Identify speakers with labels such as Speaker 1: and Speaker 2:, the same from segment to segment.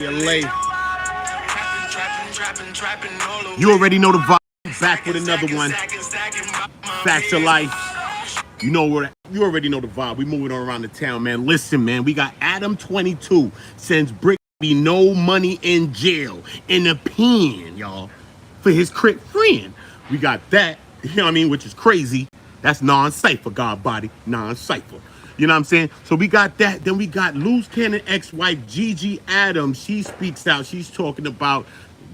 Speaker 1: LA. You already know the vibe. Back with another one. Facts of life. You know what? You already know the vibe. We moving on around the town, man. Listen, man. We got ADAM22 sends Bricc Baby no money in jail in a pen, y'all, for his crip friend. We got that. You know what I mean? Which is crazy. That's non-cypher, God body. Non-cypher. You know what I'm saying? So we got that. Then we got Luce Cannon ex-wife GIGI Adams. She speaks out. She's talking about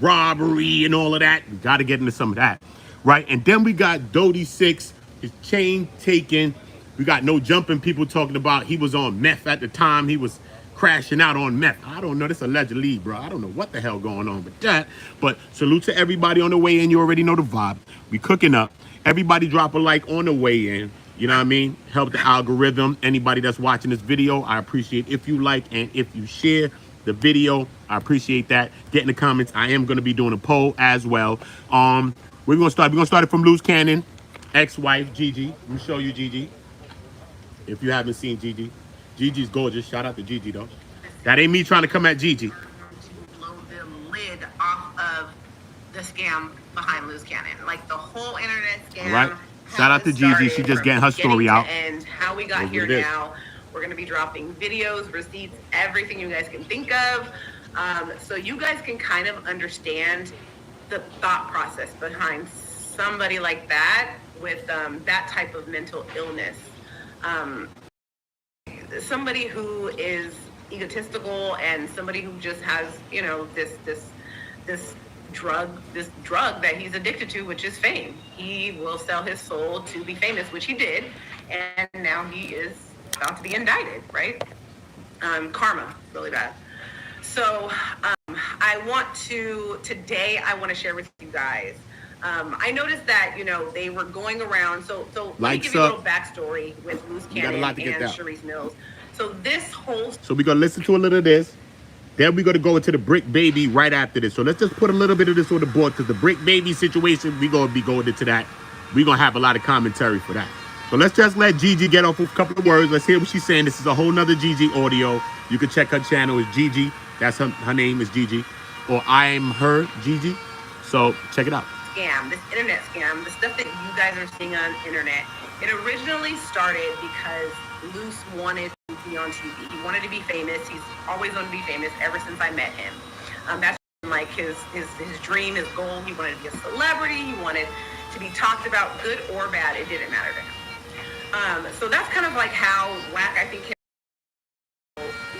Speaker 1: robbery and all of that. We got to get into some of that, right? And then we got DODY6, his chain taken. We got No Jumping people talking about he was on meth at the time. He was crashing out on meth. I don't know. This allegedly, bro. I don't know what the hell going on with that. But salute to everybody on the way in. You already know the vibe. We cooking up. Everybody drop a like on the way in. You know what I mean? Help the algorithm. Anybody that's watching this video, I appreciate if you like and if you share the video. I appreciate that. Get in the comments. I am going to be doing a poll as well. We're gonna start it from Luce Cannon, ex-wife GIGI. Let me show you GIGI. If you haven't seen GIGI, GIGI's gorgeous. Shout out to GIGI though. That ain't me trying to come at GIGI.
Speaker 2: To blow the lid off of the scam behind Luce Cannon, like the whole internet scam.
Speaker 1: All right. Shout out to GIGI. She just getting her story out.
Speaker 2: And how we got here now. We're going to be dropping videos, receipts, everything you guys can think of. So you guys can kind of understand the thought process behind somebody like that with that type of mental illness. Somebody who is egotistical and somebody who just has, you know, this drug that he's addicted to, which is fame. He will sell his soul to be famous, which he did, and now he is about to be indicted, right? Karma, really bad. So today I want to share with you guys. I noticed that, you know, they were going around. So let me give you a little backstory with Luce Cannon and Sharice Mills. So we're going to listen to a little of this.
Speaker 1: Then we're going to go into the Bricc Baby right after this. So let's just put a little bit of this on the board because the Bricc Baby situation, we're going to be going into that. We're going to have a lot of commentary for that. So let's just let GIGI get off with a couple of words. Let's hear what she's saying. This is a whole nother GIGI audio. You can check her channel. It's GIGI. That's her name is GIGI. Or I'm her GIGI. So check it out.
Speaker 2: Scam, this internet scam, the stuff that you guys are seeing on the internet, it originally started because Luce wanted to be on TV. He wanted to be famous. He's always wanted to be famous ever since I met him. That's like his dream, his goal. He wanted to be a celebrity. He wanted to be talked about, good or bad. It didn't matter to him. So that's kind of like how Wack, I think,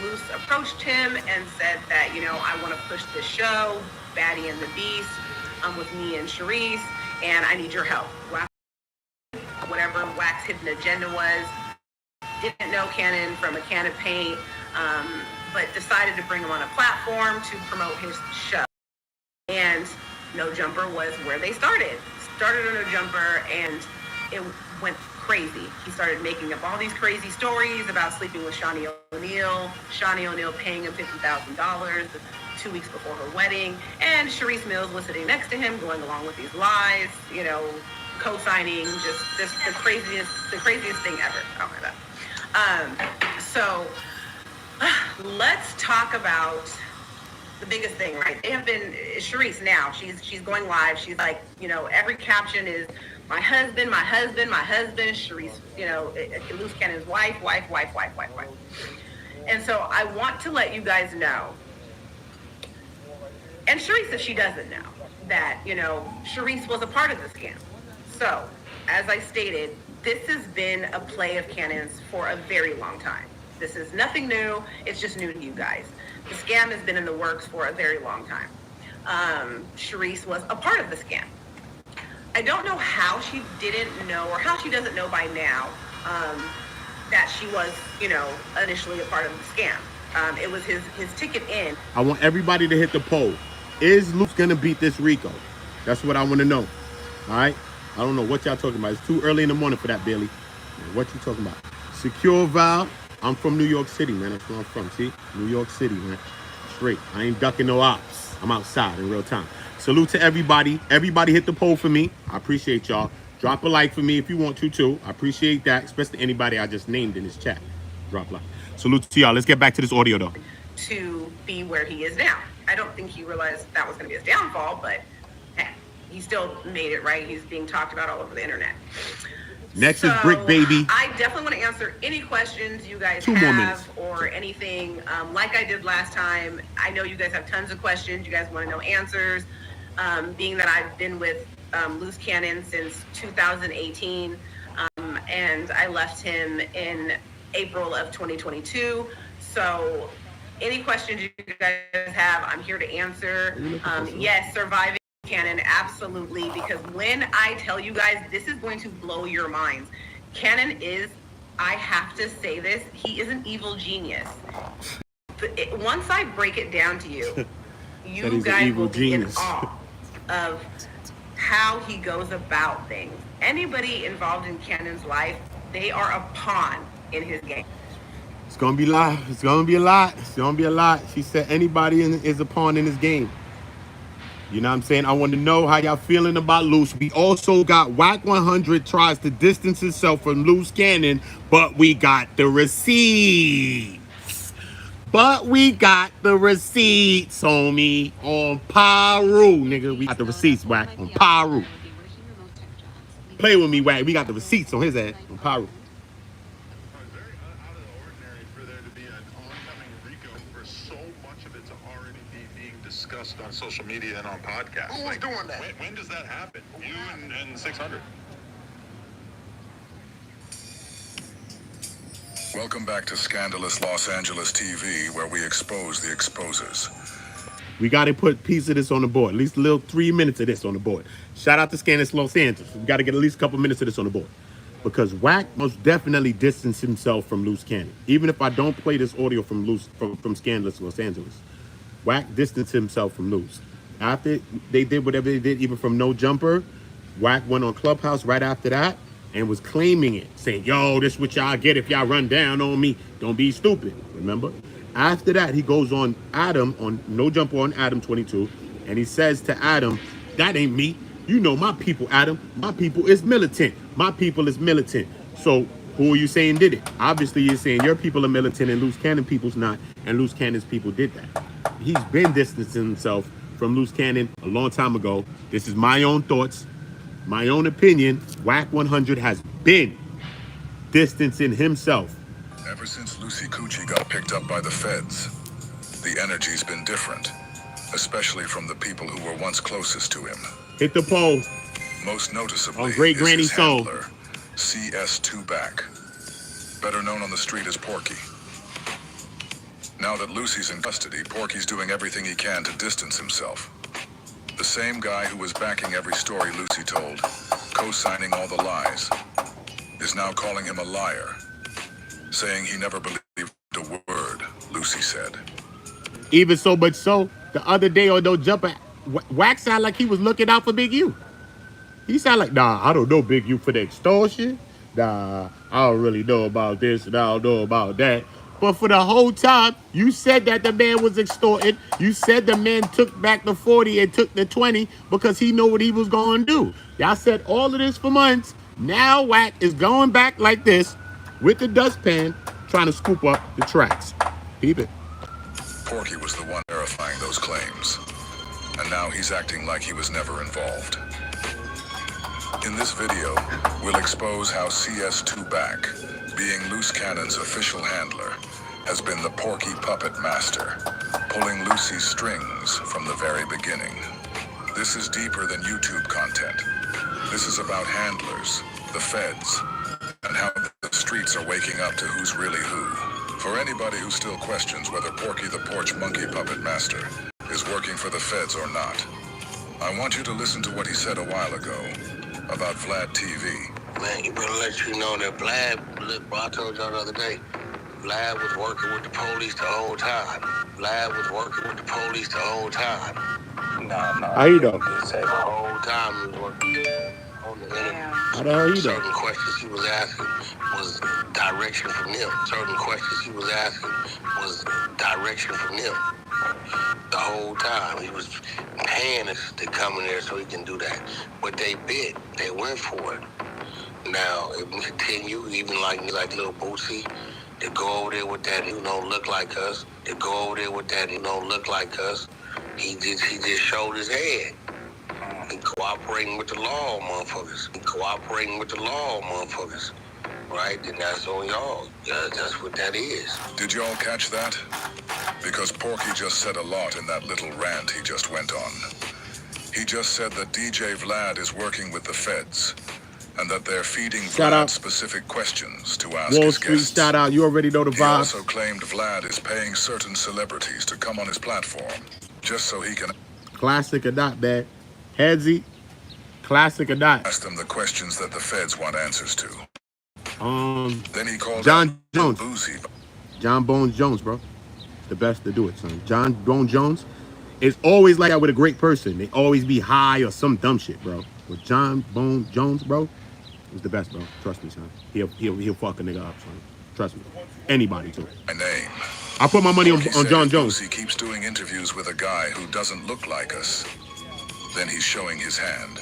Speaker 2: Luce approached him and said that, you know, I want to push this show, Baddie and the Beast, with me and Sharice, and I need your help. Wack, whatever Wack's hidden agenda was, didn't know Cannon from a can of paint, but decided to bring him on a platform to promote his show. And No Jumper was where they started. Started on No Jumper, and it went crazy. He started making up all these crazy stories about sleeping with Shaunie O'Neal, Shaunie O'Neal paying him $50,000 2 weeks before her wedding, and Sharice Mills was sitting next to him going along with these lies, you know, co-signing, just the craziest thing ever. Oh my God. So let's talk about the biggest thing, right? They have been, Sharice now, she's going live. She's like, you know, every caption is my husband, Sharice, you know, Luce Cannon's wife. And so I want to let you guys know, and Sharice, if she doesn't know, that, you know, Sharice was a part of the scam. So, as I stated, this has been a play of Cannon's for a very long time. This is nothing new. It's just new to you guys. The scam has been in the works for a very long time. Sharice was a part of the scam. I don't know how she didn't know, or how she doesn't know by now, that she was, you know, initially a part of the scam. It was his ticket in.
Speaker 1: I want everybody to hit the poll. Is Luce going to beat this Rico? That's what I want to know. All right? I don't know what y'all talking about. It's too early in the morning for that, Bailey. What you talking about? Secure Val. I'm from New York City, man. That's where I'm from. See? New York City, man. Straight. I ain't ducking no ops. I'm outside in real time. Salute to everybody. Everybody hit the poll for me. I appreciate y'all. Drop a like for me if you want to, too. I appreciate that, especially anybody I just named in this chat. Drop a like. Salute to y'all. Let's get back to this audio, though.
Speaker 2: To be where he is now. I don't think he realized that was going to be his downfall, but hey, he still made it, right? He's being talked about all over the internet.
Speaker 1: Next is Bricc Baby.
Speaker 2: I definitely want to answer any questions you guys
Speaker 1: 2 more
Speaker 2: have
Speaker 1: minutes.
Speaker 2: or anything. Like I did last time, I know you guys have tons of questions. You guys want to know answers. Being that I've been with Luce Cannon since 2018, and I left him in April of 2022. So any questions you guys have, I'm here to answer. Yes, surviving Cannon, absolutely, because when I tell you guys, this is going to blow your minds. Cannon is, I have to say this, he is an evil genius. Once I break it down to you, you guys will be in awe of how he goes about things. Anybody involved in Cannon's life, they are a pawn in his game.
Speaker 1: It's gonna be a lot. It's gonna be a lot. It's gonna be a lot. She said anybody is a pawn in his game. You know what I'm saying? I want to know how y'all feeling about Luce. We also got Wack 100 tries to distance himself from Luce Cannon, but we got the receipts. Homie, on Paru, nigga. We got the receipts, Wack, on Paru. Play with me, Wack. We got the receipts on his ass, on Paru.
Speaker 3: Discussed on social media and on podcasts.
Speaker 4: Who's doing that?
Speaker 3: When does that happen? You and 600.
Speaker 4: Welcome back to Scandalous Los Angeles TV, where we expose the exposers.
Speaker 1: We got to put a piece of this on the board. At least a little 3 minutes of this on the board. Shout out to Scandalous Los Angeles. We got to get at least a couple minutes of this on the board. Because Wack most definitely distanced himself from Luce Cannon. Even if I don't play this audio from Scandalous Los Angeles. Wack distanced himself from Luce. After they did whatever they did, even from No Jumper, Wack went on Clubhouse right after that and was claiming it, saying, yo, this what y'all get if y'all run down on me. Don't be stupid, remember? After that, he goes on Adam, on No Jumper on ADAM22, and he says to Adam, that ain't me. You know my people, Adam. My people is militant. My people is militant. So who are you saying did it? Obviously, you're saying your people are militant and Luce Cannon people's not, and Luce Cannon's people did that. He's been distancing himself from Luce Cannon a long time ago. This is my own thoughts, my own opinion. Wack 100 has been distancing himself.
Speaker 4: Ever since Lucy Coochie got picked up by the feds, the energy's been different, especially from the people who were once closest to him.
Speaker 1: Hit the poll.
Speaker 4: Most noticeably,
Speaker 1: on Great Granny
Speaker 4: his
Speaker 1: Soul.
Speaker 4: handler, CS2 Back, better known on the street as Porky. Now that Lucy's in custody, Porky's doing everything he can to distance himself. The same guy who was backing every story Lucy told, co-signing all the lies, is now calling him a liar, saying he never believed a word Lucy said.
Speaker 1: Even so much so, the other day on No Jumper, Wack sounded like he was looking out for Big U. He sounded like, nah, I don't know Big U for the extortion. Nah, I don't really know about this and I don't know about that. But for the whole time, you said that the man was extorted. You said the man took back the 40 and took the 20 because he knew what he was going to do. Y'all said all of this for months. Now Wack is going back like this with the dustpan, trying to scoop up the tracks. Keep it.
Speaker 4: Porky was the one verifying those claims. And now he's acting like he was never involved. In this video, we'll expose how CS2 Back, being Luce Cannon's official handler, has been the Porky puppet master, pulling Lucy's strings from the very beginning. This is deeper than YouTube content. This is about handlers, the feds, and how the streets are waking up to who's really who. For anybody who still questions whether Porky the Porch Monkey puppet master is working for the feds or not, I want you to listen to what he said a while ago about Vlad TV.
Speaker 5: Man, he better let you know that Vlad, I told y'all the other day, Vlad was working with the police the whole time. Vlad was working with the police the whole time. No.
Speaker 1: How you know?
Speaker 5: The whole time he was working on the internet.
Speaker 1: How the hell you know?
Speaker 5: Certain questions he was asking was direction from them. Certain questions he was asking was direction from them. The whole time he was paying us to come in there so he can do that. But they bit, they went for it. Now it will continue, even like Lil Bootsy, to go over there with that who don't look like us, to go over there with that who don't look like us. He just showed his head. He cooperating with the law, motherfuckers. He cooperating with the law, motherfuckers. Right? And that's on y'all. That's what that is.
Speaker 4: Did y'all catch that? Because Porky just said a lot in that little rant he just went on. He just said that DJ Vlad is working with the feds and that they're feeding Vlad specific questions to ask
Speaker 1: Wall
Speaker 4: his
Speaker 1: Street
Speaker 4: guests.
Speaker 1: shout out. You already know the
Speaker 4: He
Speaker 1: vibe.
Speaker 4: also claimed Vlad is paying certain celebrities to come on his platform just so he can
Speaker 1: Classic or not, man. Headsy. Classic or not.
Speaker 4: ask them the questions that the feds want answers to. Then he called
Speaker 1: John Jones.
Speaker 4: Boozy.
Speaker 1: John Bones Jones, bro. The best to do it, son. John Bones Jones is always like that with a great person. They always be high or some dumb shit, bro. With John Bones Jones, bro, is the best, bro. Trust me, son. He'll fuck a nigga up, son. Trust me. Anybody too.
Speaker 4: My name.
Speaker 1: I put my money on John Jones.
Speaker 4: He keeps doing interviews with a guy who doesn't look like us. Then he's showing his hand,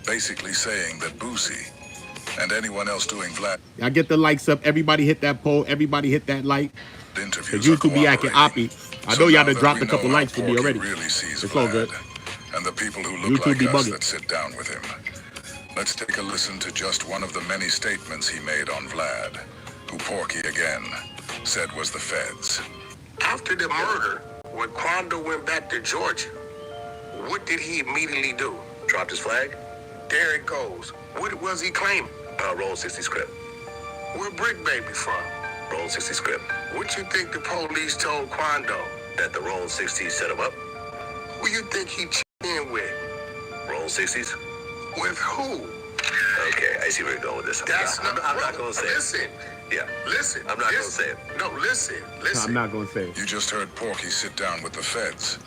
Speaker 4: basically saying that Boosie and anyone else doing Vlad
Speaker 1: I get the likes up. Everybody hit that poll. Everybody hit that like.
Speaker 4: interviews.
Speaker 1: Cause YouTube be acting oppy. I know y'all done dropped a couple likes for me already.
Speaker 4: Really sees
Speaker 1: it's all
Speaker 4: Vlad
Speaker 1: good.
Speaker 4: And the people who look
Speaker 1: YouTube be
Speaker 4: like us
Speaker 1: bugging.
Speaker 4: that sit down with him. Let's take a listen to just one of the many statements he made on Vlad, who Porky again said was the feds.
Speaker 5: After the murder, when Quando went back to Georgia, what did he immediately do? Dropped his flag? There it goes. What was he claiming? Roll 60 script. Where Bricc Baby from? Roll 60 script. What you think the police told Quando? That the Roll 60s set him up? Who you think he checked in with? Roll 60s? With who? Okay, I see where you're going with this. I'm not going to say
Speaker 3: Listen.
Speaker 5: it. Yeah.
Speaker 3: Listen.
Speaker 5: I'm not going to say it.
Speaker 3: No, listen.
Speaker 1: I'm not gonna say it.
Speaker 4: You just heard Porky sit down with the feds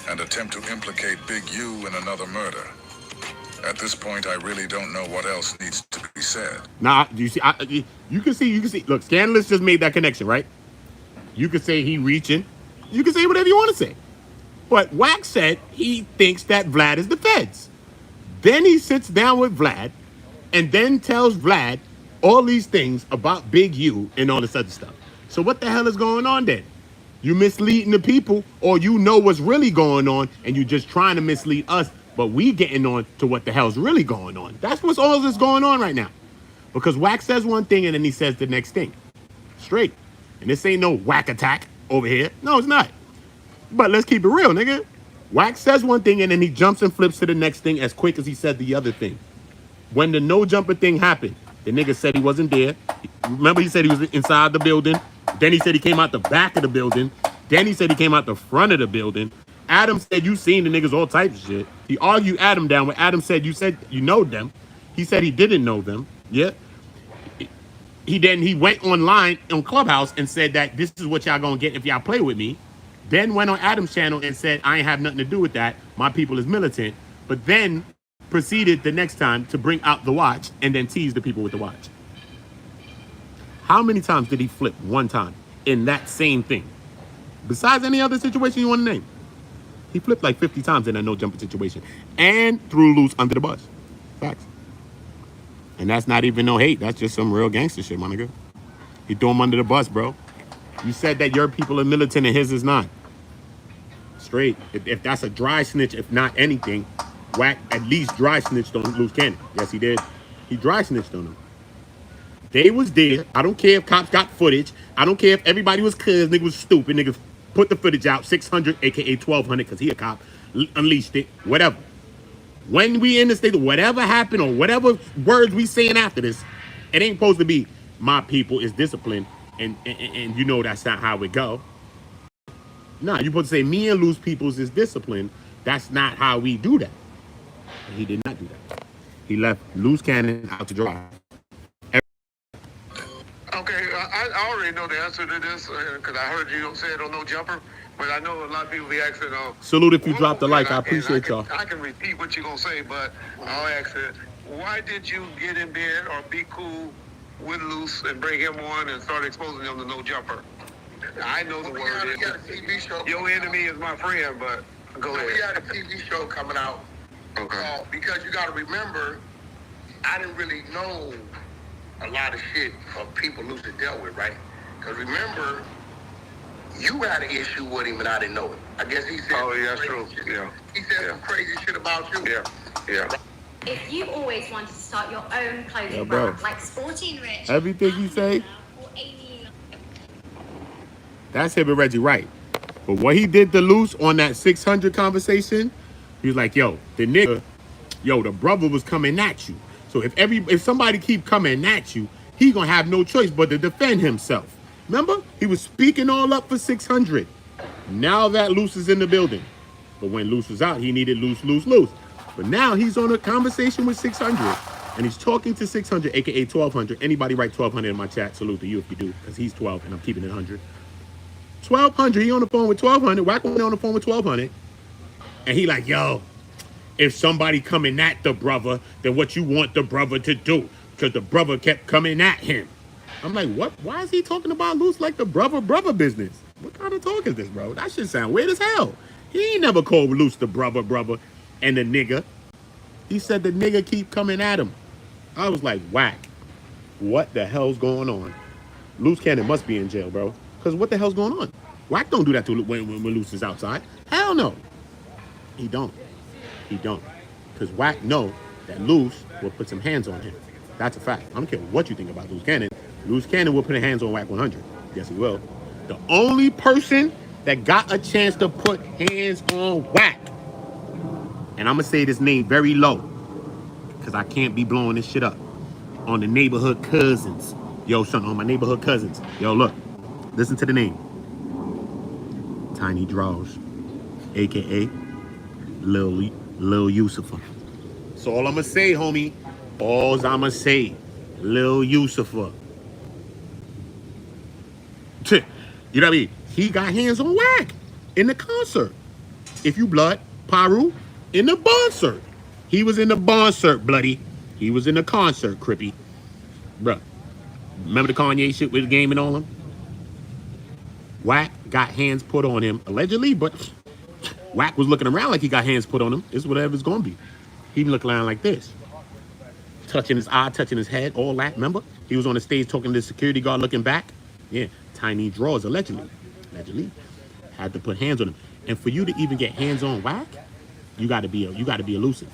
Speaker 4: and attempt to implicate Big U in another murder. At this point, I really don't know what else needs to be said.
Speaker 1: Nah, do you see? You can see. Look, Scandalous just made that connection, right? You could say he reaching. You can say whatever you want to say. But Wax said he thinks that Vlad is the feds. Then he sits down with Vlad and then tells Vlad all these things about Big U and all this other stuff. So what the hell is going on then? You misleading the people, or you know what's really going on and you just trying to mislead us, but we getting on to what the hell's really going on. That's what's all this going on right now. Because Wax says one thing and then he says the next thing. Straight. And this ain't no whack attack over here. No, it's not. But let's keep it real, nigga. Wax says one thing and then he jumps and flips to the next thing as quick as he said the other thing. When the no jumper thing happened, the nigga said he wasn't there. Remember, he said he was inside the building. Then he said he came out the back of the building. Then he said he came out the front of the building. Adam said you seen the niggas all types of shit. He argued Adam down when Adam said you know them. He said he didn't know them. Yeah. He went online on Clubhouse and said that this is what y'all gonna get if y'all play with me. Then went on Adam's channel and said I ain't have nothing to do with that. My people is militant. But then proceeded the next time to bring out the watch and then tease the people with the watch. How many times did he flip one time in that same thing? Besides any other situation you want to name. He flipped like 50 times in that no jumper situation and threw Luce under the bus. Facts. And that's not even no hate. That's just some real gangster shit, my nigga. He threw him under the bus, bro. You said that your people are militant and his is not. Straight. If that's a dry snitch, if not anything, Wack at least dry snitched on Luce Cannon. Yes, he did. He dry snitched on him. They was there. I don't care if cops got footage. I don't care if everybody was cuz niggas was stupid. Niggas put the footage out, 600, aka 1200, because he a cop, unleashed it, whatever. When we in the state, whatever happened or whatever words we saying after this, it ain't supposed to be my people is disciplined and you know that's not how it go. Nah, you supposed to say me and Luce peoples is disciplined. That's not how we do that. He did not do that. He left Luce Cannon out to dry.
Speaker 3: Okay, I already know the answer to this because I heard you say it on No Jumper, but I know a lot of people be asking.
Speaker 1: Salute if you dropped the like. I appreciate y'all.
Speaker 3: I can repeat what you're going to say, but I'll ask it. Why did you get in bed or be cool with Luce and bring him on and start exposing him to No Jumper? I know the word is.
Speaker 5: We got a TV show.
Speaker 3: Your enemy is my friend, but go ahead.
Speaker 5: We got a TV show coming out.
Speaker 3: Okay.
Speaker 5: Because you got to remember, I didn't really know a lot of shit of people Luce dealt with, right? Because remember, you had an issue with him and I didn't know it. I guess he said.
Speaker 3: Oh, yeah, that's true.
Speaker 5: Shit.
Speaker 3: Yeah.
Speaker 5: He said some crazy shit about you.
Speaker 3: Yeah. Yeah.
Speaker 6: If you always wanted to start your own clothing
Speaker 1: bro.
Speaker 6: brand, like Sporty and Rich,
Speaker 1: Everything he say,
Speaker 6: or Amy,
Speaker 1: that's him and Reggie Wright. But what he did to Luce on that 600 conversation, he was like, yo, the nigga, yo, the brother was coming at you. So if somebody keep coming at you, he gonna have no choice but to defend himself. Remember? He was speaking all up for 600. Now that Luce is in the building. But when Luce was out, he needed Luce. But now he's on a conversation with 600. And he's talking to 600, aka 1200. Anybody write 1200 in my chat? Salute to you if you do, because he's 12 and I'm keeping it 100. 1200, he on the phone with 1200. Wack on the phone with 1200. And he like, yo, if somebody coming at the brother, then what you want the brother to do? Because the brother kept coming at him. I'm like, what? Why is he talking about Luce like the brother business? What kind of talk is this, bro? That shit sound weird as hell. He ain't never called Luce the brother and the nigga. He said the nigga keep coming at him. I was like, whack. What the hell's going on? Luce Cannon must be in jail, bro. Because what the hell's going on? Wack don't do that to when Luce is outside. Hell no. He don't. He don't. Because Wack know that Luce will put some hands on him. That's a fact. I don't care what you think about Luce Cannon. Luce Cannon will put hands on Wack 100. Yes, he will. The only person that got a chance to put hands on Wack, and I'm going to say this name very low, because I can't be blowing this shit up, on the neighborhood cousins. Yo, son, on my neighborhood cousins. Yo, look. Listen to the name. Tiny Draws, a.k.a. Lil Yusufa. That's all I'm going to say, homie. All I'm going to say. Lil Yusufa. You know what I mean? He got hands on Wack in the concert. If you blood, Paru, in the concert. He was in the concert, bloody. He was in the concert, Crippy. Bruh. Remember the Kanye shit with the game and all them? Wack got hands put on him, allegedly, but Wack was looking around like he got hands put on him. It's whatever it's gonna be. He looked around like this. Touching his eye, touching his head, all that, remember? He was on the stage talking to the security guard looking back. Yeah, Tiny Draws, allegedly. Had to put hands on him. And for you to even get hands on Wack, you gotta be elusive.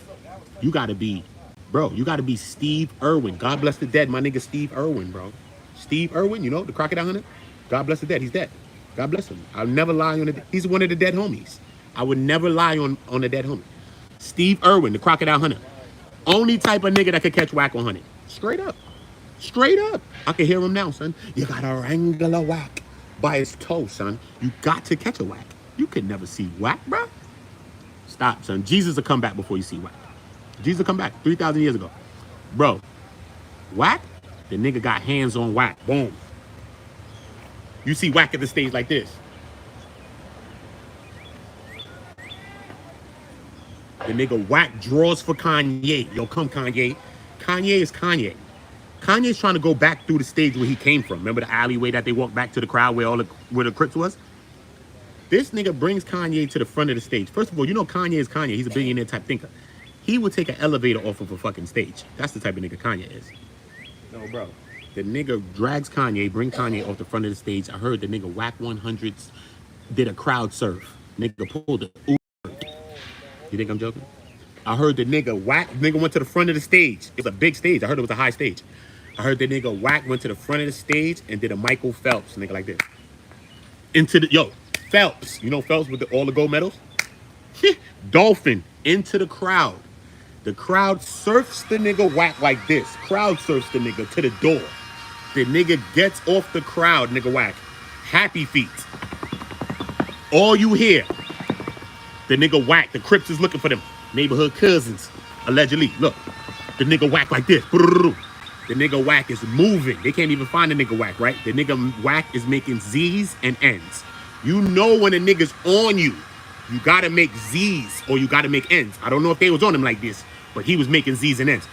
Speaker 1: You gotta be, bro, you gotta be Steve Irwin. God bless the dead, my nigga Steve Irwin, bro. Steve Irwin, you know, the crocodile hunter? God bless the dead, he's dead. God bless him. I'll never lie on the he's one of the dead homies. I would never lie on the dead homie. Steve Irwin, the crocodile hunter. Only type of nigga that could catch Wack on hunting. Straight up. Straight up. I can hear him now, son. You gotta wrangle a Wack by his toe, son. You got to catch a Wack. You could never see Wack, bro. Stop, son. Jesus will come back before you see Wack. Jesus will come back 3,000 years ago. Bro, Wack, the nigga got hands on Wack. Boom. You see Wack at the stage like this. The nigga Wack draws for Kanye. Yo, come Kanye. Kanye is Kanye. Kanye's trying to go back through the stage where he came from. Remember the alleyway that they walked back to the crowd where where the Crips was? This nigga brings Kanye to the front of the stage. First of all, you know Kanye is Kanye. He's a billionaire type thinker. He would take an elevator off of a fucking stage. That's the type of nigga Kanye is. No, bro. The nigga drags Kanye, bring Kanye off the front of the stage. I heard the nigga Wack 100s did a crowd surf. Nigga pulled it. You think I'm joking? I heard the nigga went to the front of the stage. It was a big stage. I heard it was a high stage. I heard the nigga Wack went to the front of the stage and did a Michael Phelps, nigga like this. Phelps. You know Phelps with all the gold medals? Dolphin into the crowd. The crowd surfs the nigga Wack like this. Crowd surfs the nigga to the door. The nigga gets off the crowd, nigga Wack. Happy feet. All you hear. The nigga Wack, the Crips is looking for them. Neighborhood cousins, allegedly. Look, the nigga Wack like this. The nigga Wack is moving. They can't even find the nigga Wack, right? The nigga Wack is making Z's and N's. You know when a nigga's on you, you gotta make Z's or you gotta make N's. I don't know if they was on him like this, but he was making Z's and N's.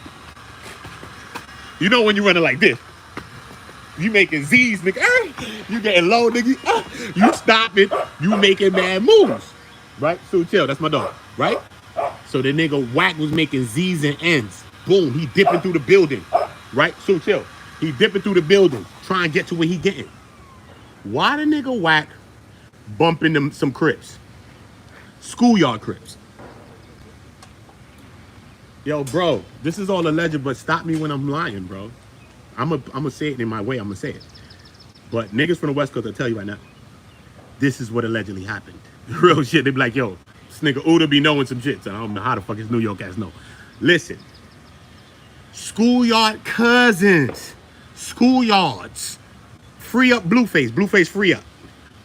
Speaker 1: You know when you running like this, you making Z's, nigga. You getting low, nigga. You stopping. You making mad moves, right? So chill. That's my dog, right? So the nigga Wack was making Z's and N's. Boom. He dipping through the building, right? So chill. He dipping through the building, trying to get to where he getting. Why the nigga Whack bumping them some Crips? Schoolyard Crips. Yo, bro, this is all alleged, but stop me when I'm lying, bro. I'm gonna say it in my way. I'm gonna say it. But niggas from the West Coast, I'll tell you right now, this is what allegedly happened. Real shit. They be like, yo, this nigga Uda be knowing some shit. So I don't know how the fuck his New York ass know. Listen, schoolyard cousins, schoolyards, free up Blueface. Blueface free up.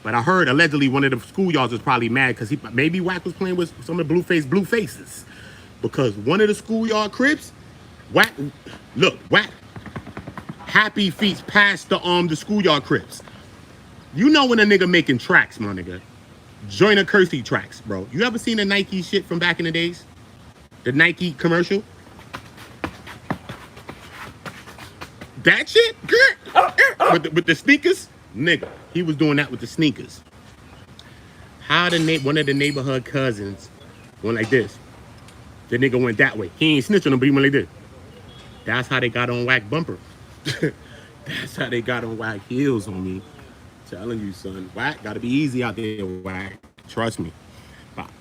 Speaker 1: But I heard allegedly one of the schoolyards was probably mad because maybe Whack was playing with some of the Blue Faces. Because one of the schoolyard Crips, Whack, Happy Feet's past the schoolyard Crips. You know when a nigga making tracks, my nigga. Joyner Kersey tracks, bro. You ever seen the Nike shit from back in the days? The Nike commercial? That shit? with the sneakers? Nigga, he was doing that with the sneakers. How one of the neighborhood cousins went like this. The nigga went that way. He ain't snitching him, but he went like this. That's how they got on Whack bumper. That's how they got on Whack heels on me. Telling you, son. Whack gotta be easy out there, Whack. Trust me.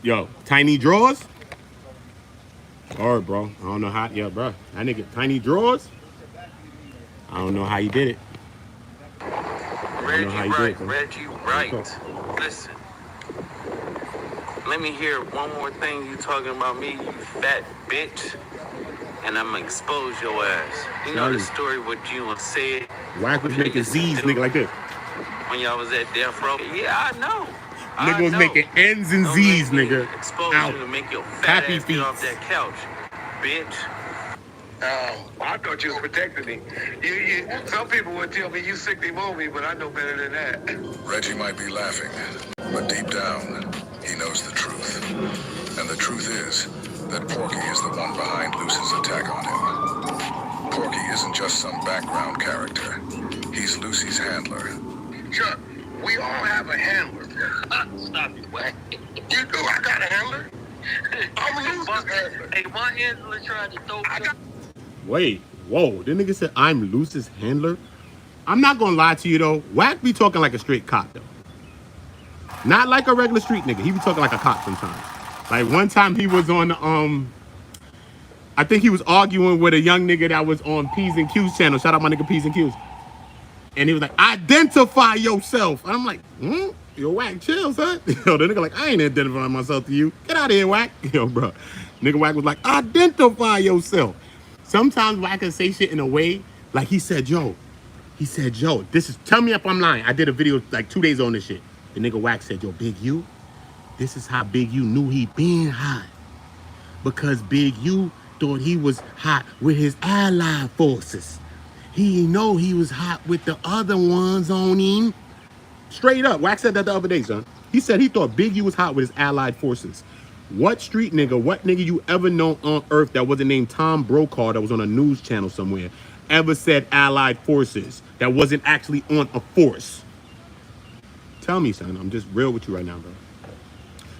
Speaker 1: Yo, tiny drawers? Alright, bro. I don't know how. Yeah, bro. That nigga, tiny drawers? I don't know how you did it.
Speaker 7: Reggie Wright. Listen. Let me hear one more thing you talking about me, you fat bitch. And I'm gonna expose your ass. You know the story what you and said?
Speaker 1: Whack was making Z's, nigga, like this.
Speaker 7: When y'all was at Death Row? Yeah, I know.
Speaker 1: Nigga was making N's and Z's, nigga.
Speaker 7: Expose you to make your fat ass get off that couch, bitch.
Speaker 3: I thought you was protecting me. Some people would tell me you sickly movie, but I know better than that.
Speaker 4: Reggie might be laughing, but deep down, he knows the truth. And the truth is that Porky is the one behind Luce's attack on him. Porky isn't just some background character. He's Lucy's handler.
Speaker 3: Chuck, we all have a handler.
Speaker 5: Stop it, Whack.
Speaker 3: You do? I got a handler. I'm Luce's handler.
Speaker 5: Hey, my handler tried to throw
Speaker 1: Wait, whoa, the nigga said I'm Luce's handler? I'm not gonna lie to you though, Whack be talking like a straight cop though. Not like a regular street nigga, he be talking like a cop sometimes. Like one time he was on I think he was arguing with a young nigga that was on P's and Q's channel. Shout out my nigga P's and Q's. And he was like, identify yourself. And I'm like, yo, Whack, chill, son. Yo, the nigga like, I ain't identifying myself to you. Get out of here, Whack. Yo, bro. Nigga Whack was like, identify yourself. Sometimes Whack can say shit in a way, like he said, yo, tell me if I'm lying. I did a video like 2 days on this shit. The nigga Whack said, yo, Big U, this is how Big U knew he been hot. Because Big U thought he was hot with his allied forces. He didn't know he was hot with the other ones on him. Straight up, Whack said that the other day, son. He said he thought Big U was hot with his allied forces. What street nigga, what nigga you ever know on earth that wasn't named Tom Brokaw that was on a news channel somewhere ever said allied forces that wasn't actually on a force? Tell me, son, I'm just real with you right now, bro.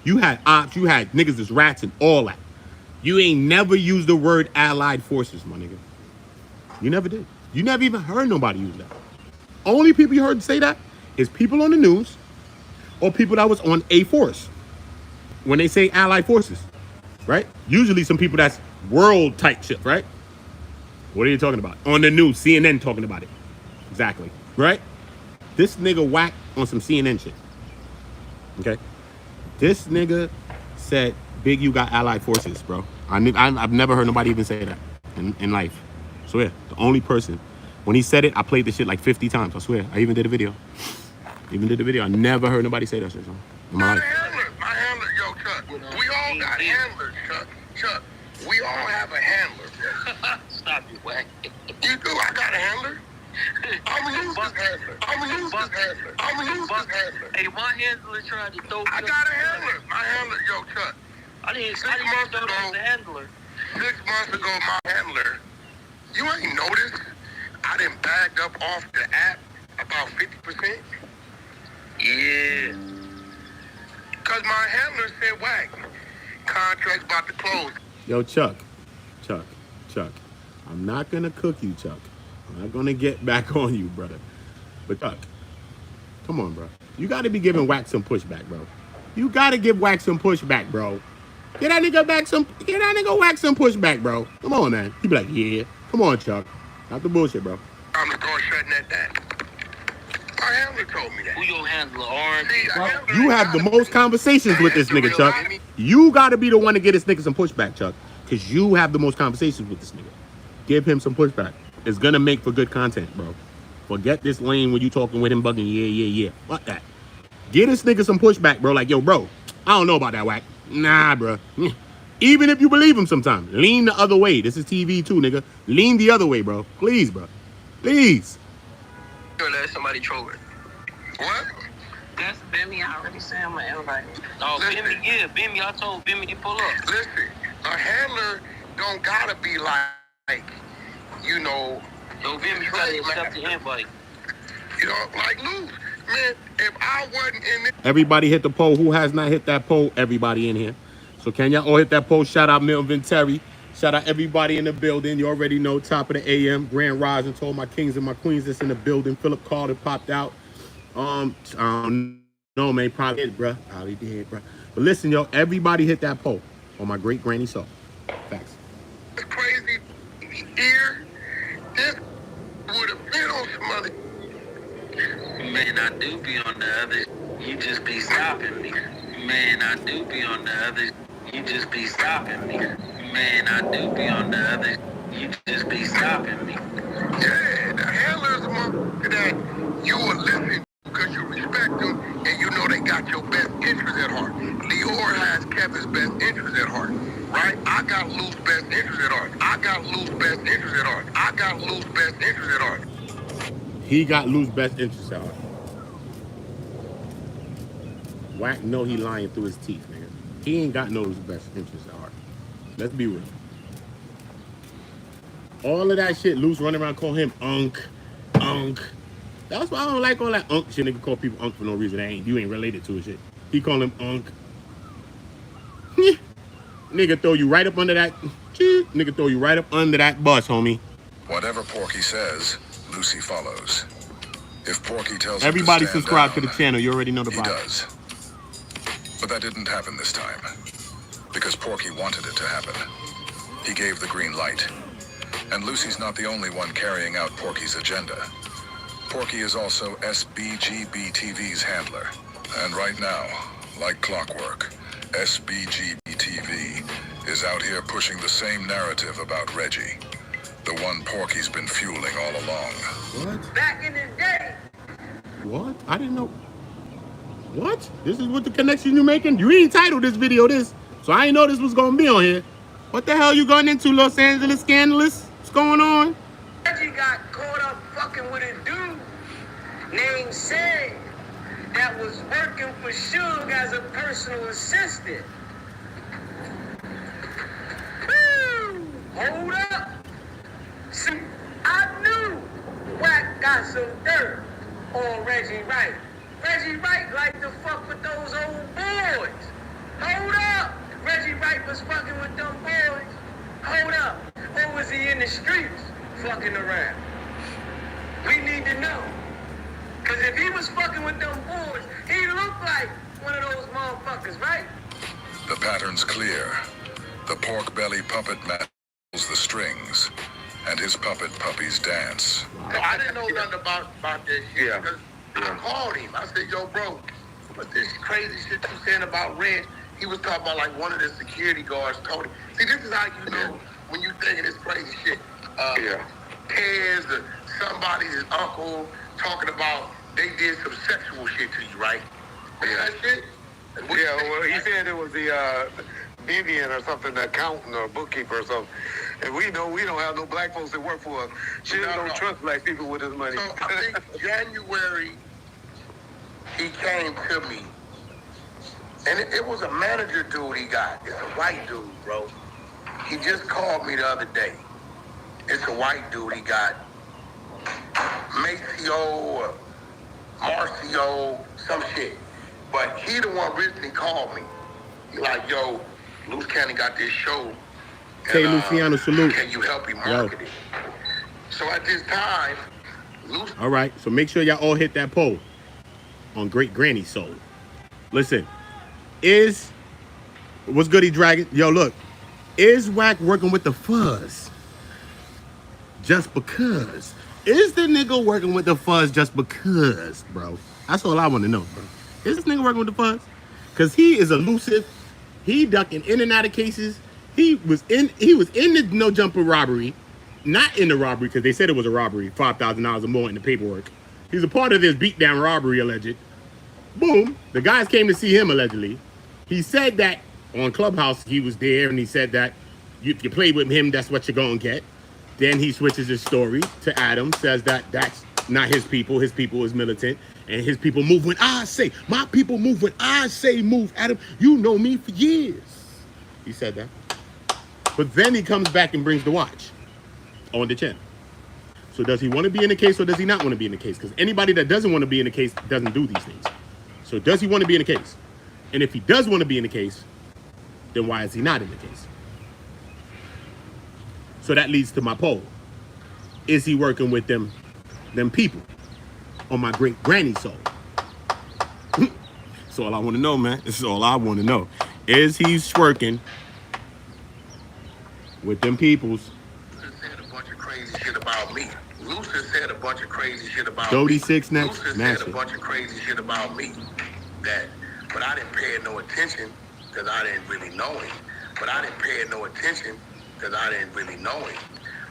Speaker 1: You had ops, you had niggas as rats and all that. You ain't never used the word allied forces, my nigga. You never did. You never even heard nobody use that. Only people you heard say that is people on the news or people that was on a force. When they say allied forces, right? Usually some people that's world type shit, right? What are you talking about? On the news, CNN talking about it. Exactly, right? This nigga Whack on some CNN shit. Okay? This nigga said Big U got allied forces, bro. I've never heard nobody even say that in life. I swear. The only person. When he said it, I played the shit like 50 times. I swear. I even did a video. I never heard nobody say that shit, son. In my life.
Speaker 3: My handler, yo, Chuck. We all got handlers, Chuck. Chuck, we all have a handler.
Speaker 5: Stop it, Whack.
Speaker 3: You do? I got a handler. I'm Luce's handler.
Speaker 5: Hey, my handler tried to throw
Speaker 3: I got a handler. My handler, yo, Chuck.
Speaker 5: I didn't know that was the handler.
Speaker 3: 6 months ago, my handler, you ain't noticed I done bagged up off the app about 50%?
Speaker 5: Yeah.
Speaker 3: Because my handler said, Whack, contract's about to close.
Speaker 1: Yo, Chuck. I'm not gonna cook you, Chuck. I'm not gonna get back on you, brother. But Chuck, Come on, bro. You got to be giving Wack some pushback, bro. You got to give Wack some pushback, bro. Get that nigga Wack some pushback, bro. Come on, man. He be like, yeah. Come on, Chuck. Not the bullshit, bro.
Speaker 3: I'm the door shutting that down. My handler told me that.
Speaker 5: Who your handler, Orange?
Speaker 1: You have the most conversations with this nigga, Chuck. You got to be the one to get this nigga some pushback, Chuck. Because you have the most conversations with this nigga. Give him some pushback. It's going to make for good content, bro. Forget this lane when you talking with him bugging, yeah. Fuck that. Get this nigga some pushback, bro. Like, yo, bro, I don't know about that, Wack. Nah, bro. Even if you believe him sometimes, lean the other way. This is TV too, nigga. Lean the other way, bro. Please, bro. Please.
Speaker 5: You're let somebody troll it.
Speaker 3: What?
Speaker 7: That's Bimmy. I already said I'm an invite.
Speaker 5: Oh,
Speaker 3: Listen.
Speaker 5: Bimmy, yeah, Bimmy. I told Bimmy to pull up.
Speaker 3: Listen, a handler don't gotta be like, you know,
Speaker 5: Yo, Bimmy, you gotta accept the invite.
Speaker 3: you know, like Luce. Man, if I wasn't in this,
Speaker 1: Everybody hit the poll. Who has not hit that poll? Everybody in here. So can y'all all hit that poll? Shout out Milton Terry. Shout out everybody in the building. You already know, top of the AM. Grand Rising to all my kings and my queens that's in the building. Philip Carter popped out. I don't know, man. Probably did, bro. Probably did, bro. But listen, yo, everybody hit that poll on my great granny soul. Facts.
Speaker 3: crazy here, this would have been on some other.
Speaker 7: Man, I do be on the other. You just be stopping me. Man, I do be on the other. You just be stopping me. Man, I do be on the other. You just be stopping me.
Speaker 3: Yeah, the handlers among that you will listen because you respect them and you know they got your best interest at heart. Lior has Kevin's best interest at heart, right? I got Luce's best interest at heart. I got Luce's best interest at heart. I got Luce's best interest at heart.
Speaker 1: He got Luce's best interest at heart. Wack know he lying through his teeth, nigga. He ain't got Luce's best interest at heart. Let's be real. All of that shit, Luce running around calling him Unk. That's why I don't like all that Unk shit. Nigga call people Unk for no reason. You ain't related to his shit. He call him Unk. Nigga throw you right up under that. Nigga throw you right up under that bus, homie.
Speaker 4: Whatever Porky says, Lucy follows. If Porky tells
Speaker 1: Everybody
Speaker 4: him to stand
Speaker 1: subscribe to
Speaker 4: down,
Speaker 1: the channel. You already know the
Speaker 4: he
Speaker 1: vibe.
Speaker 4: does. But that didn't happen this time. Because Porky wanted it to happen. He gave the green light. And Lucy's not the only one carrying out Porky's agenda. Porky is also SBGB-TV's handler. And right now, like clockwork, SBGB-TV is out here pushing the same narrative about Reggie. The one Porky's been fueling all along.
Speaker 1: What?
Speaker 3: Back in the day,
Speaker 1: What? I didn't know. What? This is what the connection you making? You ain't titled this video this. So I didn't know this was gonna be on here. What the hell you going into, Los Angeles scandalous? What's going on?
Speaker 3: Reggie got caught up fucking with a dude named Sid that was working for Suge as a personal assistant. Woo! Hold up. See, I knew Wack got some dirt on Reggie Wright. Reggie Wright liked to fuck with those old boys. Hold up. Reggie Wright was fucking with them boys. Hold up. Or was he in the streets fucking around? We need to know. Because if he was fucking with them boys, he looked like one of those motherfuckers, right?
Speaker 4: The pattern's clear. The pork belly puppet manages the strings, and his puppet puppies dance.
Speaker 3: So I didn't know nothing about this shit. Yeah. I called him. I said, yo, bro, what this crazy shit you saying about Reg? He was talking about like one of the security guards told him. See, this is how you know when you thinking this crazy shit. Pez or somebody's uncle talking about they did some sexual shit to you, right? That shit?
Speaker 8: Yeah, well, he said it was the Vivian or something, the accountant or bookkeeper or something. And we know we don't have no black folks that work for us. She don't trust black people with his money.
Speaker 3: So I think January, he came to me. And it was a manager dude he got. It's a white dude, bro. He just called me the other day. It's a white dude he got. Maceo or Marcio, some shit. But he the one originally called me. He like, yo, Luce Cannon got this show.
Speaker 1: Hey, Luciano, salute.
Speaker 3: Can you help him market it? So at this time, Luce...
Speaker 1: All right, so make sure y'all all hit that poll. on Great Granny Soul. Listen, what's goody dragon? Yo, look, is Wack working with the fuzz just because? Is the nigga working with the fuzz just because, bro? That's all I want to know, bro. Is this nigga working with the fuzz? Because he is elusive. He ducking in and out of cases. He was in the no jumper robbery, not in the robbery because they said it was a robbery, $5,000 or more in the paperwork. He's a part of this beatdown robbery alleged. Boom, the guys came to see him allegedly. He said that on Clubhouse he was there, and he said that if you play with him, that's what you're gonna get. Then he switches his story to Adam, says that that's not his people. His people is militant, and his people move when I say. My people move when I say move. Adam, you know me for years. He said that. But then he comes back and brings the watch on the chin. So does he want to be in the case or does he not want to be in the case? Because anybody that doesn't want to be in the case doesn't do these things. So does he want to be in the case? And if he does want to be in the case, then why is he not in the case? So that leads to my poll. Is he working with them people on my great granny soul? That's all I want to know, man. This is all I want to know. Is he working with them peoples?
Speaker 5: Luce said a bunch of crazy shit about me. Luce said a bunch of crazy shit about
Speaker 1: DODY6 next.
Speaker 5: Luce said a bunch of crazy shit about me. But I didn't pay no attention because I didn't really know him. But I didn't pay no attention because I didn't really know him.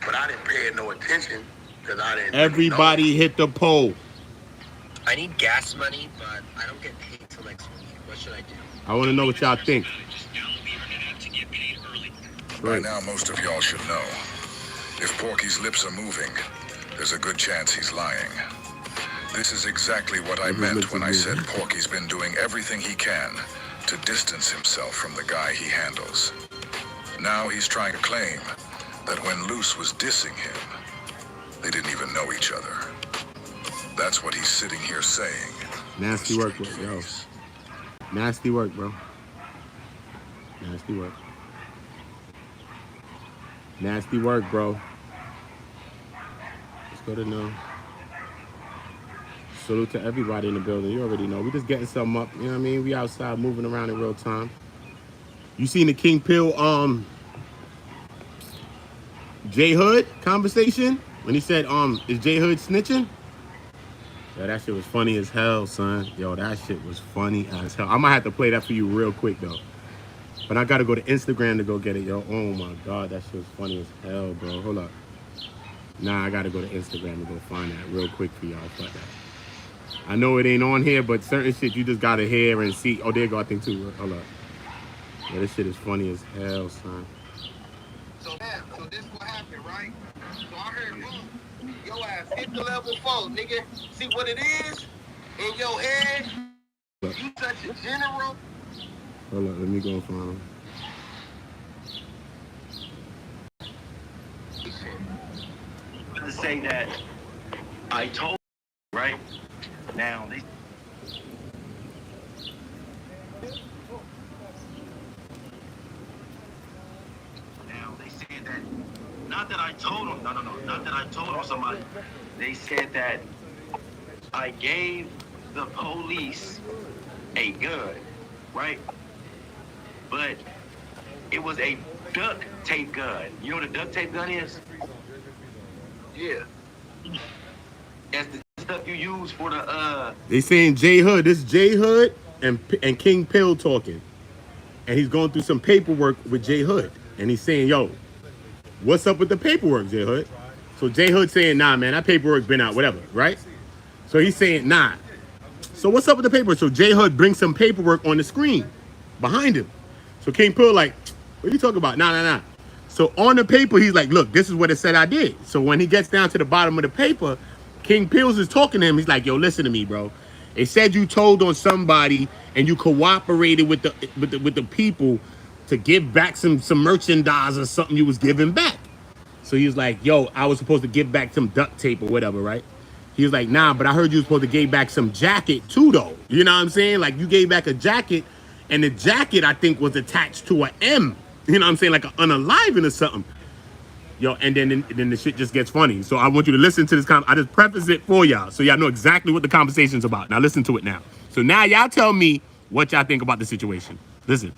Speaker 5: But I didn't pay no attention because I didn't.
Speaker 1: Everybody
Speaker 5: really know him.
Speaker 1: hit the poll.
Speaker 9: I need gas money, but I don't get paid till next week. What should I do?
Speaker 1: I want to know what y'all think.
Speaker 4: By now, most of y'all should know. If Porky's lips are moving, there's a good chance he's lying. This is exactly what I meant when I said Porky's been doing everything he can to distance himself from the guy he handles. Now he's trying to claim that when Luce was dissing him, they didn't even know each other. That's what he's sitting here saying.
Speaker 1: Nasty work, bro. Yo. Nasty work, bro. Nasty work. Nasty work, bro. Let's go to no. Salute to everybody in the building. You already know. We just getting something up. You know what I mean? We outside moving around in real time. You seen the King Pill J Hood conversation? When he said, is J Hood snitching? Yo, that shit was funny as hell, son. Yo, that shit was funny as hell. I might have to play that for you real quick, though. But I gotta go to Instagram to go get it, yo. Oh my God, that shit was funny as hell, bro. Hold up. Nah, I gotta go to Instagram to go find that real quick for y'all. Fuck that. I know it ain't on here, but certain shit you just gotta hear and see. Oh, there you go, I think too. Hold up. Yeah, this shit is funny as hell, son.
Speaker 5: So this what happened, right? So I heard, your ass hit the level 4, nigga. See what it is in your head? You such a general.
Speaker 1: Hold up, let me go find him.
Speaker 10: To say that I told you, right? Now they said that not that I told them, not that I told them somebody. They said that I gave the police a gun, right? But it was a duct tape gun. You know what a duct tape gun is?
Speaker 5: Yeah.
Speaker 10: That's the stuff you use for the
Speaker 1: They saying J Hood. This is J Hood and King Pill talking. And he's going through some paperwork with J Hood. And he's saying, yo, what's up with the paperwork, J Hood? So J Hood saying, nah, man, that paperwork been out, whatever, right? So he's saying, nah. So what's up with the paperwork? So J Hood brings some paperwork on the screen behind him. So King Pill like, what are you talking about? Nah. So on the paper, he's like, look, this is what it said I did. So when he gets down to the bottom of the paper, King Pills is talking to him. He's like, yo, listen to me, bro. They said you told on somebody and you cooperated with the people to give back some merchandise or something you was giving back. So he was like, yo, I was supposed to give back some duct tape or whatever, right? He was like, nah, but I heard you were supposed to give back some jacket too, though. You know what I'm saying? Like you gave back a jacket, and the jacket, I think, was attached to an M. You know what I'm saying? Like an unaliving or something. Yo, and then the shit just gets funny. So I want you to listen to this. I just preface it for y'all, so y'all know exactly what the conversation's about. Now listen to it now. So now y'all tell me what y'all think about the situation. Listen.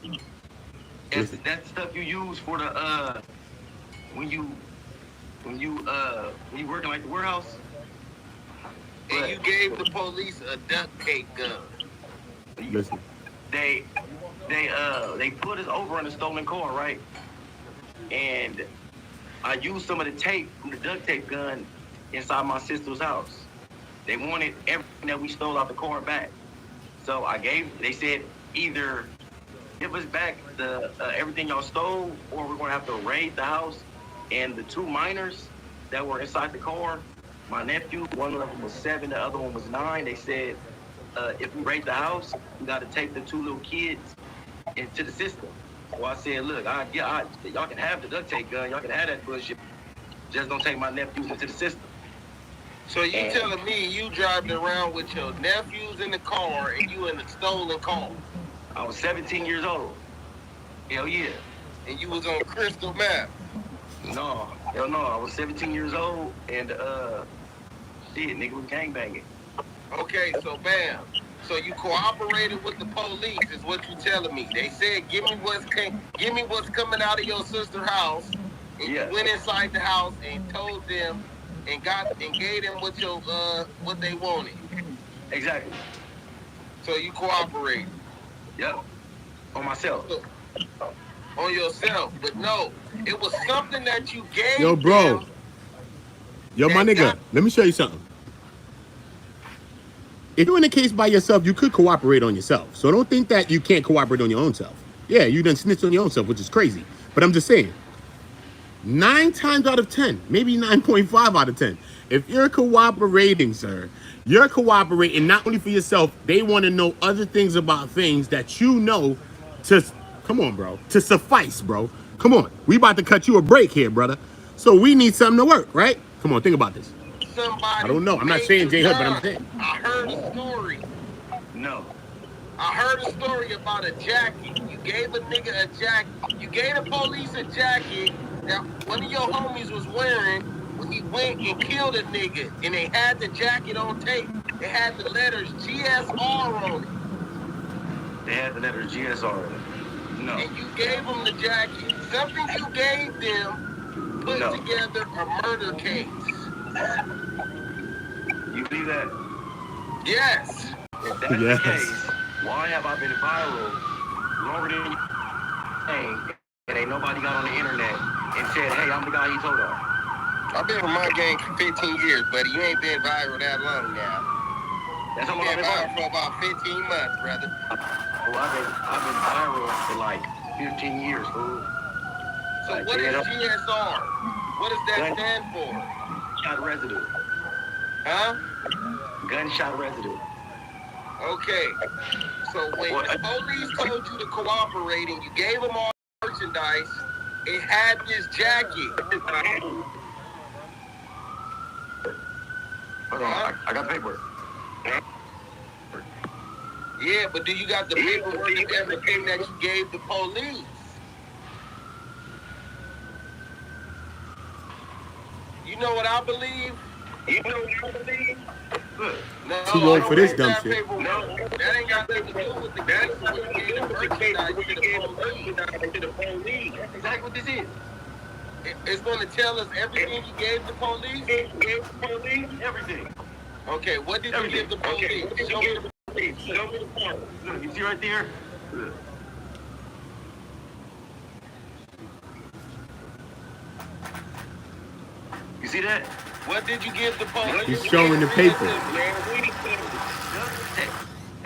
Speaker 10: That's stuff you use for the when you working like the warehouse.
Speaker 3: And you gave the police a duct tape gun.
Speaker 1: Listen.
Speaker 10: They put us over in a stolen car, right? And I used some of the tape from the duct tape gun inside my sister's house. They wanted everything that we stole out the car back. So they said either give us back the everything y'all stole, or we're gonna have to raid the house. And the 2 minors that were inside the car, my nephew, one of them was 7, the other one was 9. They said, if we raid the house, we got to take the 2 little kids into the system. So I said, look, y'all can have the duct tape gun, y'all can have that bullshit, just don't take my nephews into the system.
Speaker 3: So you telling me you driving around with your nephews in the car and you in the stolen car?
Speaker 10: I was 17 years old. Hell yeah.
Speaker 3: And you was on crystal meth?
Speaker 10: No, hell no. I was 17 years old and shit, nigga was gangbanging.
Speaker 3: Okay, so bam. So you cooperated with the police is what you telling me. They said, give me what's coming out of your sister's house. And you went inside the house and told them and gave them what they wanted.
Speaker 10: Exactly.
Speaker 3: So you cooperated.
Speaker 10: Yep. On myself.
Speaker 3: On yourself. But no, it was something that you gave
Speaker 1: Yo, bro.
Speaker 3: them.
Speaker 1: Yo, my nigga, let me show you something. If you're in a case by yourself, you could cooperate on yourself. So don't think that you can't cooperate on your own self. Yeah, you done snitched on your own self, which is crazy. But I'm just saying, 9 times out of 10, maybe 9.5 out of 10, if you're cooperating, sir, you're cooperating not only for yourself, they want to know other things about things that you know to, come on, bro, to suffice, bro. Come on, we about to cut you a break here, brother. So we need something to work, right? Come on, think about this. I don't know. I'm not saying J Hood, but I'm saying.
Speaker 3: I heard a story.
Speaker 10: No.
Speaker 3: I heard a story about a jacket. You gave a nigga a jacket. You gave the police a jacket that one of your homies was wearing when he went and killed a nigga. And they had the jacket on tape. They had the letters GSR on it.
Speaker 10: They had the letters GSR on it. No.
Speaker 3: And you gave them the jacket. Something you gave them put together a murder case.
Speaker 10: You believe that?
Speaker 3: Yes.
Speaker 10: If that's the case, why have I been viral longer than you and ain't nobody got on the internet and said, hey, I'm the guy he told on?
Speaker 3: I've been in my game for 15 years, buddy. You ain't been viral that long now.
Speaker 10: That's how long
Speaker 3: I've
Speaker 10: I've
Speaker 3: been
Speaker 10: been
Speaker 3: viral for about 15 months, brother.
Speaker 10: Well, I've been viral for like 15 years, fool.
Speaker 3: So what is GSR? What does that stand for?
Speaker 10: Gunshot residue.
Speaker 3: Huh?
Speaker 10: Gunshot residue.
Speaker 3: Okay. So when the police told you to cooperate and you gave them all merchandise, it had this jacket.
Speaker 10: Hold on, I got paperwork.
Speaker 3: Yeah, but do you got the paperwork of everything that you gave the police? You know what I believe? You know what I believe? No,
Speaker 1: too old for this dumb shit.
Speaker 3: No, that ain't got nothing to do with the case of what you gave the merchandise to the police.
Speaker 10: That's exactly what this is.
Speaker 3: It's going to tell us everything you gave the police?
Speaker 10: Everything.
Speaker 3: Okay, what did you give the police? Show me the police. Show me the police.
Speaker 10: Look, you see right there? Look. You see that?
Speaker 3: What did you give the police?
Speaker 1: He's showing the paper.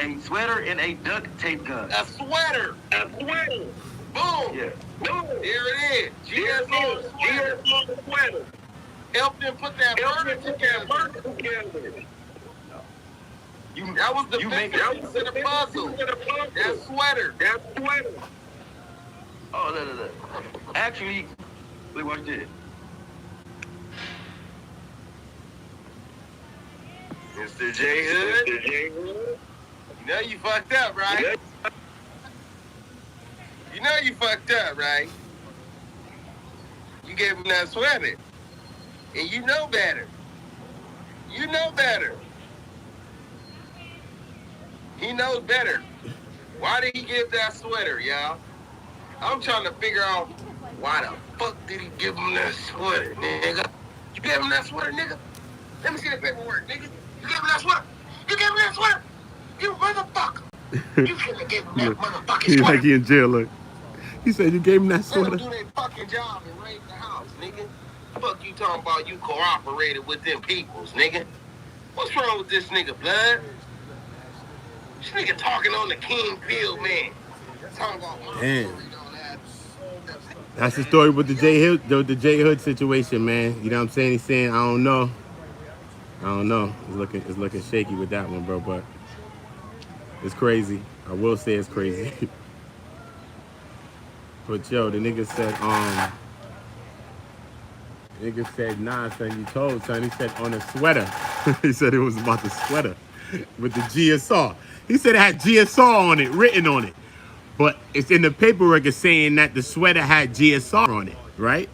Speaker 10: A sweater and a duct tape gun.
Speaker 3: A sweater. A sweater. Boom.
Speaker 10: Yeah.
Speaker 3: Boom. There it is. GSR sweater. Help them put that murder together. That was the piece of the puzzle. That sweater. That sweater.
Speaker 10: Oh, look. Actually, look, watch this.
Speaker 3: Mr. J Hood. You know you fucked up, right? You know you fucked up, right?
Speaker 5: You gave him that sweater. And you know better. You know better. He knows better. Why did he give that sweater, y'all? I'm trying to figure out why the fuck did he give him that sweater, nigga? You gave him that sweater, nigga? Let me see the paperwork, nigga. You gave him that sweater? You gave him that sweater? You motherfucker. You shouldn't have given him that motherfucking
Speaker 1: He's
Speaker 5: sweater.
Speaker 1: like he in jail. Look. He said you gave him that
Speaker 5: Let
Speaker 1: sweater.
Speaker 5: them do their fucking job and raid the house, nigga. Fuck you talking about you cooperated with them peoples, nigga. What's wrong with this nigga, blood? This nigga talking on the King Field, man. Talking about
Speaker 1: Damn. That's the story with the J Hood situation, man. You know what I'm saying? He's saying, I don't know. It's looking shaky with that one, bro, but it's crazy. I will say it's crazy. But yo, the nigga said, nah, son, you told, son. He said on a sweater. He said it was about the sweater with the GSR. He said it had GSR on it, written on it. But it's in the paperwork it's saying that the sweater had GSR on it, right?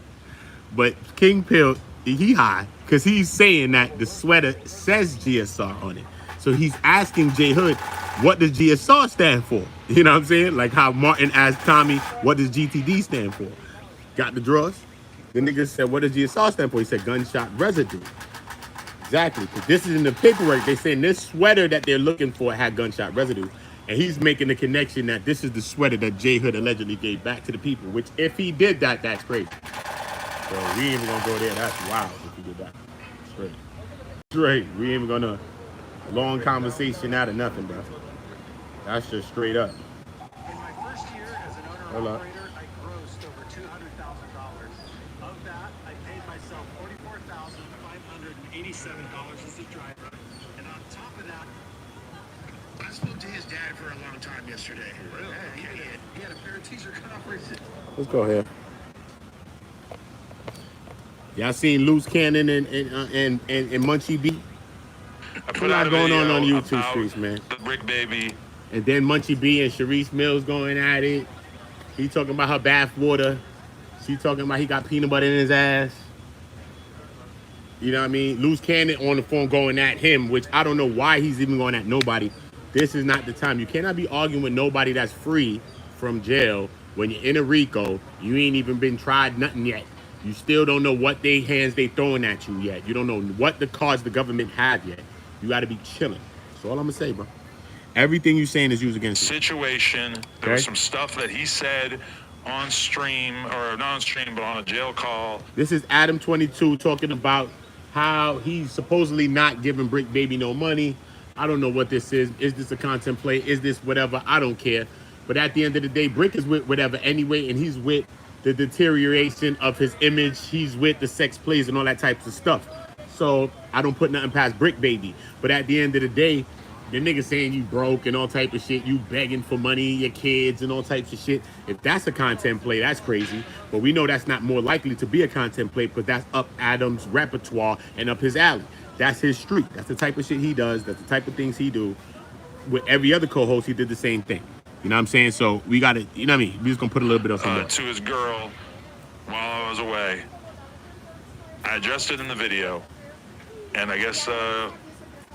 Speaker 1: But King Pill, he high, because he's saying that the sweater says GSR on it. So he's asking J Hood, what does GSR stand for? You know what I'm saying? Like how Martin asked Tommy, what does GTD stand for? Got the drawers? The nigga said, what does GSR stand for? He said, gunshot residue. Exactly, because this is in the paperwork. They saying this sweater that they're looking for had gunshot residue. And he's making the connection that this is the sweater that J Hood allegedly gave back to the people, which if he did that, that's crazy. So we ain't even gonna go there. That's wild if he did that. Straight. We ain't even gonna long conversation out of nothing, bro. That's just straight up.
Speaker 11: In my first year as an owner-operator, I grossed over $200,000. Of that, I paid myself $44,587 as a driver. And on top of that, I spoke to his dad for a long time yesterday. Really? Yeah, he had a parent-teacher conference.
Speaker 1: Let's go here. Y'all seen Luce Cannon and Munchie B?
Speaker 12: I put out a
Speaker 1: going
Speaker 12: video
Speaker 1: on YouTube
Speaker 12: about
Speaker 1: streets, man.
Speaker 12: The Bricc Baby.
Speaker 1: And then Munchie B and Sharice Mills going at it. He talking about her bath water. She talking about he got peanut butter in his ass. You know what I mean? Luce Cannon on the phone going at him, which I don't know why he's even going at nobody. This is not the time. You cannot be arguing with nobody that's free from jail when you're in a RICO. You ain't even been tried nothing yet. You still don't know what hands they throwing at you yet. You don't know what the cards the government have yet. You got to be chilling. That's all I'm going to say, bro. Everything you saying is used against you.
Speaker 12: Situation. There was some stuff that he said on stream, or not on stream, but on a jail call.
Speaker 1: This is ADAM22 talking about how he's supposedly not giving Bricc Baby no money. I don't know what this is. Is this a content play? Is this whatever? I don't care. But at the end of the day, Bricc is with whatever anyway, and he's with the deterioration of his image. He's with the sex plays and all that types of stuff. So I don't put nothing past Bricc Baby. But at the end of the day, the nigga saying you broke and all type of shit, you begging for money, your kids and all types of shit. If that's a content play, that's crazy. But we know that's not more likely to be a content play because that's up Adam's repertoire and up his alley. That's his street. That's the type of shit he does. That's the type of things he do. With every other co-host, he did the same thing. You know what I'm saying? So we got to, you know what I mean? We're just going to put a little bit of something
Speaker 12: to his girl while I was away. I addressed it in the video. And I guess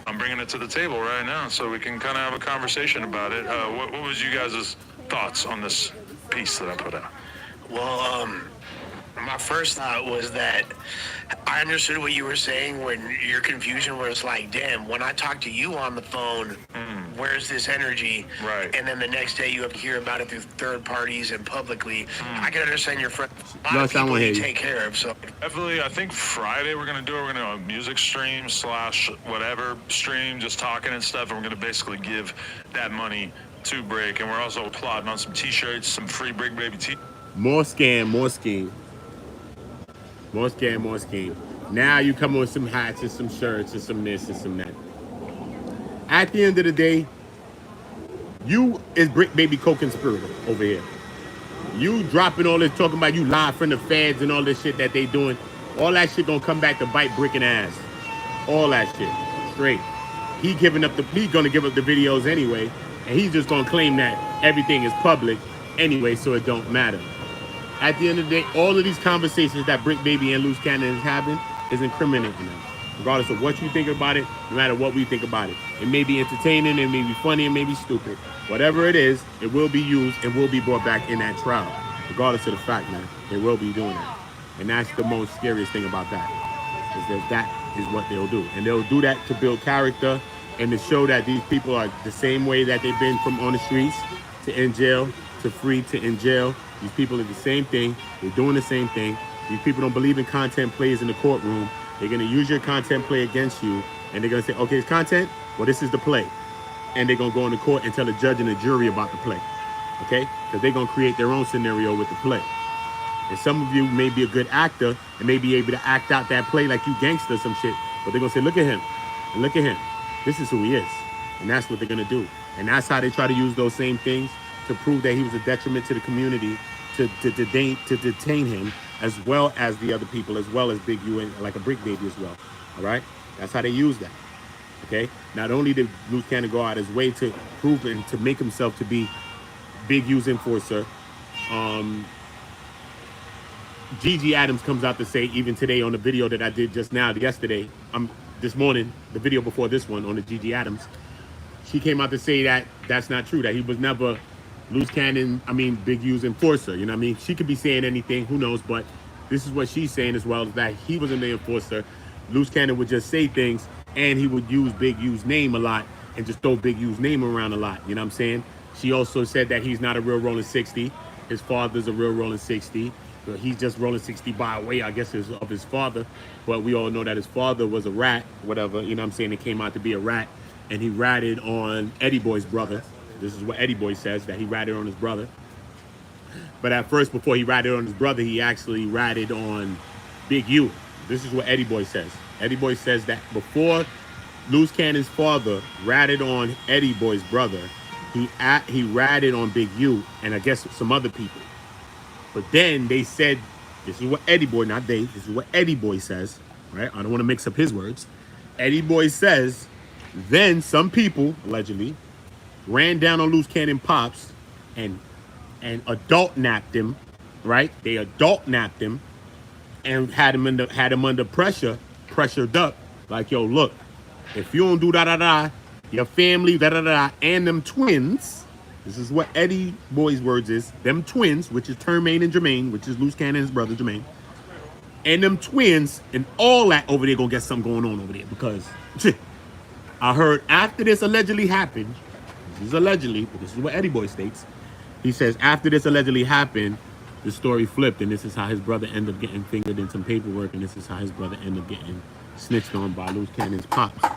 Speaker 12: I'm bringing it to the table right now so we can kind of have a conversation about it. What was you guys' thoughts on this piece that I put out?
Speaker 13: Well, my first thought was that I understood what you were saying when your confusion was like, damn, when I talk to you on the phone, where's this energy?
Speaker 12: Right.
Speaker 13: And then the next day you have to hear about it through third parties and publicly. I can understand your friend. A lot
Speaker 1: No,
Speaker 13: of people
Speaker 1: I
Speaker 13: you
Speaker 1: hear you.
Speaker 13: take care of. So
Speaker 12: Definitely, I think Friday we're going to do it. We're going to do a music stream / whatever stream, just talking and stuff. And we're going to basically give that money to Bricc. And we're also plotting on some t-shirts, some free Bricc Baby t-shirts.
Speaker 1: More scam, more scheme. More scam, more scheme. Now you come with some hats and some shirts and some this and some that. At the end of the day, you is Bricc Baby co-conspirator over here. You dropping all this, talking about you live from the feds and all this shit that they doing. All that shit gonna come back to bite Bricc in the ass. All that shit. Straight. He's gonna give up the videos anyway. And he's just gonna claim that everything is public anyway, so it don't matter. At the end of the day, all of these conversations that Bricc Baby and Luce Cannon is having is incriminating them. Regardless of what you think about it, no matter what we think about it. It may be entertaining, it may be funny, it may be stupid. Whatever it is, it will be used and will be brought back in that trial. Regardless of the fact, man, they will be doing that. And that's the most scariest thing about that. Is that is what they'll do. And they'll do that to build character and to show that these people are the same way that they've been from on the streets to in jail, to free to in jail. These people are the same thing. They're doing the same thing. These people don't believe in content plays in the courtroom. They're going to use your content play against you. And they're going to say, okay, it's content. Well, this is the play. And they're going to go into court and tell the judge and the jury about the play. Okay? Because they're going to create their own scenario with the play. And some of you may be a good actor and may be able to act out that play like you gangster or some shit. But they're going to say, look at him. And look at him. This is who he is. And that's what they're going to do. And that's how they try to use those same things to prove that he was a detriment to the community, to detain him, as well as the other people, as well as Big U and like a Bricc Baby as well. All right? That's how they use that. Okay? Not only did Luce Cannon go out his way to prove and to make himself to be Big U's enforcer, GIGI Adams comes out to say, even today on the video that I did just now, yesterday, this morning, the video before this one on the GIGI Adams, she came out to say that that's not true, that he was never Luce Cannon, Big U's enforcer, you know what I mean? She could be saying anything, who knows, but this is what she's saying as well, is that he wasn't the enforcer. Luce Cannon would just say things, and he would use Big U's name a lot, and just throw Big U's name around a lot, you know what I'm saying? She also said that he's not a real rolling 60. His father's a real rolling 60. He's just rolling 60 by way, I guess, of his father. But we all know that his father was a rat, whatever, you know what I'm saying? It came out to be a rat, and he ratted on Eddie Boy's brother. This is what Eddie Boy says, that he ratted on his brother. But at first, before he ratted on his brother, he actually ratted on Big U. This is what Eddie Boy says. Eddie Boy says that before Luce Cannon's father ratted on Eddie Boy's brother, he ratted on Big U and I guess some other people. But then they said, this is what Eddie Boy, not they, this is what Eddie Boy says, right? I don't want to mix up his words. Eddie Boy says, then some people, allegedly, ran down on Luce Cannon Pops and adult napped him, right? They adult napped him and had him under pressure, pressured up, like, yo, look, if you don't do da-da-da, your family, da-da-da, and them twins, this is what Eddie Boy's words is, them twins, which is Termaine and Jermaine, which is Luce Cannon's brother, Jermaine, and them twins and all that over there gonna get something going on over there, because I heard after this allegedly happened, this is allegedly, but this is what Eddie Boy states, he says after this allegedly happened, the story flipped, and this is how his brother ended up getting fingered in some paperwork, and this is how his brother ended up getting snitched on by Luce Cannon's pops.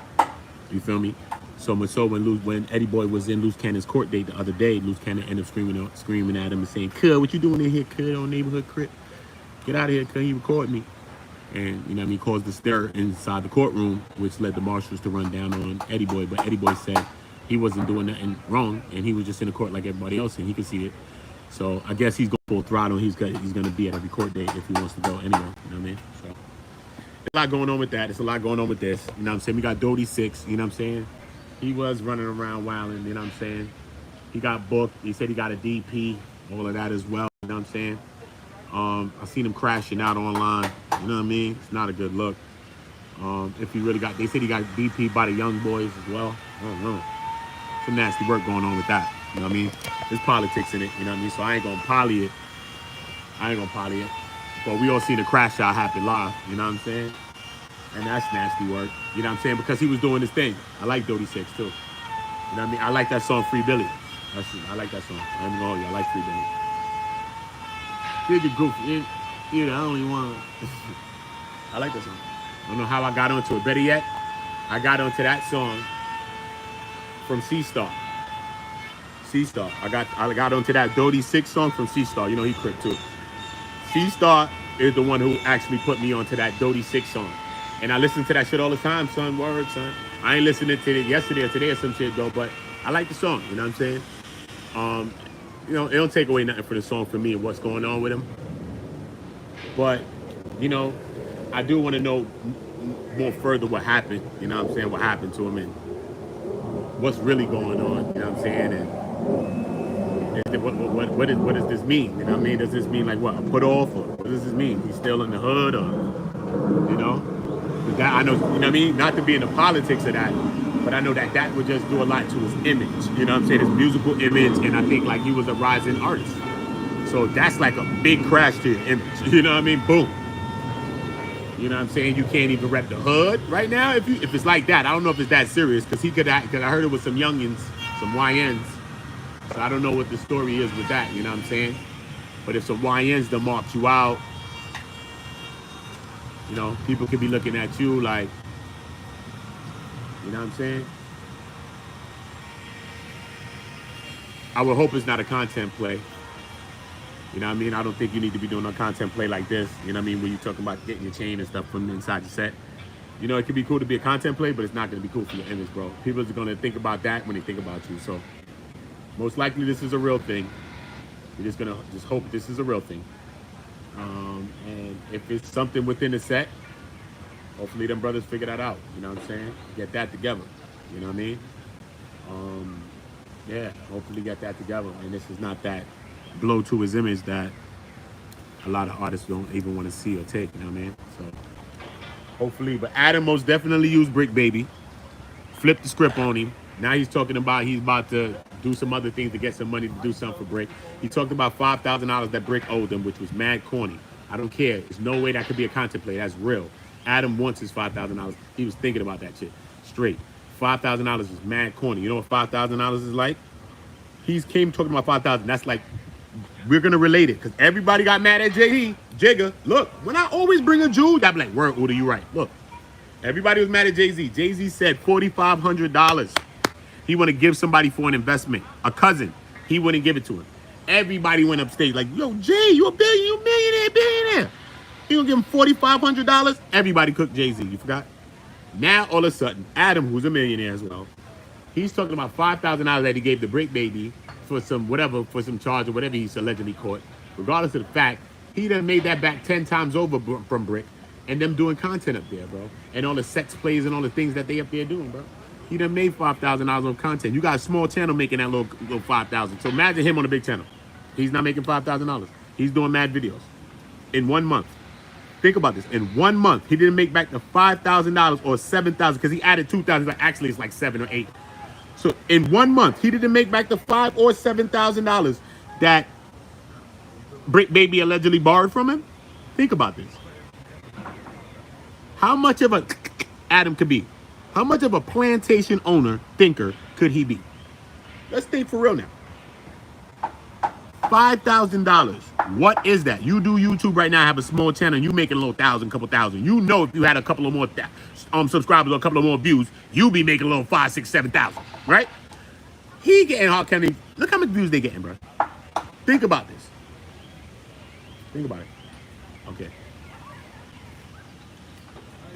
Speaker 1: You feel me? So much so when Eddie Boy was in Luce Cannon's court date the other day, Luce Cannon ended up screaming at him and saying, "Cuz, what you doing in here, cuz, on neighborhood crip? Get out of here, cuz, he recorded me." And, you know what I mean, caused a stir inside the courtroom, which led the marshals to run down on Eddie Boy. But Eddie Boy said he wasn't doing nothing wrong, and he was just in the court like everybody else, and he could see it. So I guess he's going full throttle. He's going to be at every court date if he wants to go anyway. You know what I mean? So there's a lot going on with that. There's a lot going on with this. You know what I'm saying? We got DODY6. You know what I'm saying? He was running around wilding. You know what I'm saying? He got booked. He said he got a DP. All of that as well. You know what I'm saying? I seen him crashing out online. You know what I mean? It's not a good look. If he really got, they said he got DP by the young boys as well. I don't know. Some nasty work going on with that. You know what I mean? There's politics in it. You know what I mean? So I ain't gonna poly it. But we all seen the crash out happen live. You know what I'm saying? And that's nasty work. You know what I'm saying? Because he was doing his thing. I like DODY6 too. You know what I mean? I like that song Free Billy. I like that song. I ain't gonna hold you. I like Free Billy. You're the goofy. You're the only one. I like that song. I don't know how I got onto it. Better yet, I got onto that song from C-Star. C-Star. I got onto that DODY6 song from C-Star. You know he crip too. C-Star is the one who actually put me onto that DODY6 song. And I listen to that shit all the time, son. Word, son. I ain't listening to it yesterday or today or some shit though, but I like the song. You know what I'm saying? You know, it don't take away nothing for the song for me and what's going on with him. But, you know, I do want to know more further what happened. You know what I'm saying? What happened to him and what's really going on. You know what I'm saying? And What does this mean? You know what I mean? Does this mean like what? A put off, or what does this mean? He's still in the hood, or you know? That I know, you know what I mean? Not to be in the politics of that, but I know that that would just do a lot to his image. You know what I'm saying? His musical image, and I think like he was a rising artist. So that's like a big crash to your image. You know what I mean? Boom. You know what I'm saying? You can't even rep the hood right now. If it's like that, I don't know if it's that serious, because I heard it was some youngins, some YNs. So I don't know what the story is with that. You know what I'm saying? But if some YNs that marked you out, you know, people could be looking at you like, you know what I'm saying? I would hope it's not a content play. You know what I mean? I don't think you need to be doing a content play like this. You know what I mean? When you're talking about getting your chain and stuff from inside your set. You know, it could be cool to be a content play, but it's not going to be cool for your image, bro. People are going to think about that when they think about you. So most likely this is a real thing. You're just going to just hope this is a real thing. And if it's something within the set, hopefully them brothers figure that out. You know what I'm saying? Get that together. You know what I mean? Yeah, hopefully get that together. And this is not that blow to his image that a lot of artists don't even want to see or take. You know what I mean? So hopefully, but Adam most definitely used Bricc Baby. Flipped the script on him. Now he's talking about he's about to do some other things to get some money to do something for Bricc. He talked about $5,000 that Bricc owed him, which was mad corny. I don't care. There's no way that could be a content play. That's real. Adam wants his $5,000. He was thinking about that shit. Straight. $5,000 is mad corny. You know what $5,000 is like? He's came talking about 5,000. That's like, we're gonna relate it, because everybody got mad at Jigga. Look, when I always bring a Jew, I'd be like, word, Uda, you right. Look, everybody was mad at Jay-Z. Jay-Z said $4,500 he want to give somebody for an investment. A cousin, he wouldn't give it to him. Everybody went upstage like, yo, Jay, you a millionaire, billionaire. He gonna give him $4,500. Everybody cooked Jay-Z. You forgot? Now all of a sudden, Adam, who's a millionaire as well, he's talking about $5,000 that he gave the Bricc Baby for some whatever, for some charge or whatever he's allegedly caught. Regardless of the fact, he done made that back 10 times over from Bricc, and them doing content up there, bro. And all the sex plays and all the things that they up there doing, bro. He done made $5,000 on content. You got a small channel making that little $5,000. So imagine him on a big channel. He's not making $5,000. He's doing mad videos in 1 month. Think about this. In 1 month, he didn't make back the $5,000 or $7,000, because he added $2,000. Like, actually, it's like 7 or 8. So in 1 month, he didn't make back the $5,000 or $7,000 that Bricc Baby allegedly borrowed from him. Think about this. How much of a Adam could be? How much of a plantation owner, thinker could he be? Let's think for real now. $5,000. What is that? You do YouTube right now, have a small channel, and you making a little thousand, couple thousand. You know, if you had a couple of more subscribers or a couple of more views, you be making a little 5, 6, 7,000, right? He getting hard candy. Look how much views they getting, bro. Think about this. Think about it. Okay.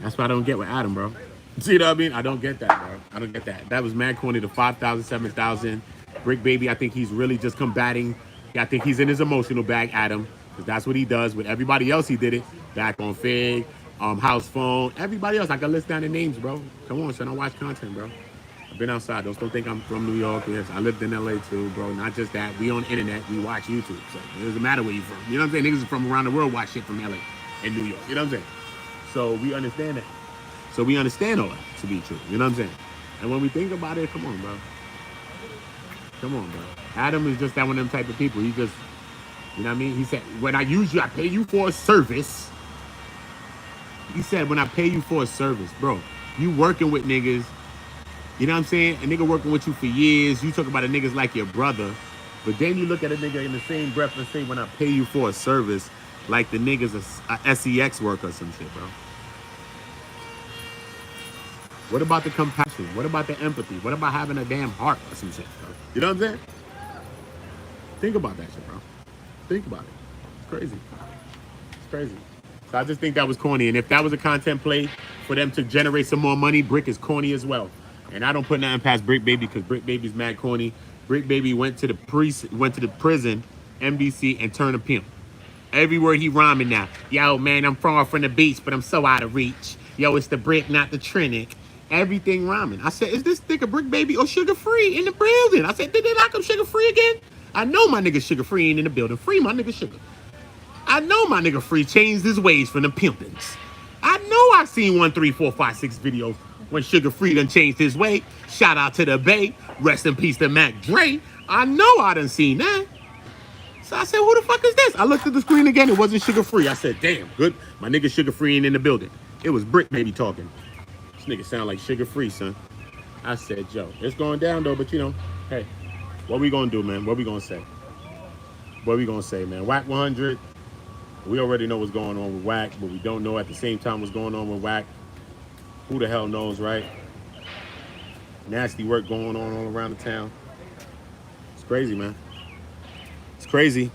Speaker 1: That's what I don't get with Adam, bro. See what I mean? I don't get that, bro. I don't get that. That was mad corny to 5,000, 7,000. Bricc Baby, I think he's really just combating. I think he's in his emotional bag, Adam, because that's what he does. With everybody else, he did it. Back on Fig, House Phone, everybody else. I can list down the names, bro. Come on, son. I watch content, bro. I've been outside. Don't think I'm from New York. Yes, I lived in LA too, bro. Not just that. We on the internet. We watch YouTube. So it doesn't matter where you from. You know what I'm saying? Niggas from around the world watch shit from LA and New York. You know what I'm saying? So we understand that. So we understand all that to be true. You know what I'm saying? And when we think about it, come on, bro. Come on, bro. Adam is just that one of them type of people. He just, you know what I mean? He said, when I use you, I pay you for a service. He said, when I pay you for a service, bro, you working with niggas. You know what I'm saying? A nigga working with you for years. You talk about a niggas like your brother. But then you look at a nigga in the same breath and say, when I pay you for a service, like the nigga's a SEX worker or some shit, bro. What about the compassion? What about the empathy? What about having a damn heart or some shit, bro? You know what I'm saying? Think about that shit, bro. Think about it. It's crazy. It's crazy. So I just think that was corny. And if that was a content play for them to generate some more money, Bricc is corny as well. And I don't put nothing past Bricc Baby, because Bricc Baby's mad corny. Bricc Baby went to the prison, MDC, and turned a pimp. Every word he rhyming now. Yo, man, I'm far from the beach, but I'm so out of reach. Yo, it's the brick, not the Trinic. Everything rhyming. I said, is this nigga Bricc Baby or Sugar Free in the building? I said, did they lock him Sugar Free again? I know my nigga Sugar Free ain't in the building. Free my nigga Sugar. I know my nigga Free changed his ways from the pimpins. I know I seen 1, 3, 4, 5, 6 videos when Sugar Free done changed his way. Shout out to the Bay. Rest in peace to Mac Dre. I know I done seen that. So I said, who the fuck is this? I looked at the screen again. It wasn't Sugar Free. I said, damn, good. My nigga Sugar Free ain't in the building. It was Bricc Baby talking. This nigga sound like Sugar Free, son. I said, Joe, it's going down though, but you know, hey, what we gonna do, man? What we gonna say? What we gonna say, man? Whack 100. We already know what's going on with Whack, but we don't know at the same time what's going on with Whack. Who the hell knows, right? Nasty work going on all around the town. It's crazy, man. It's crazy.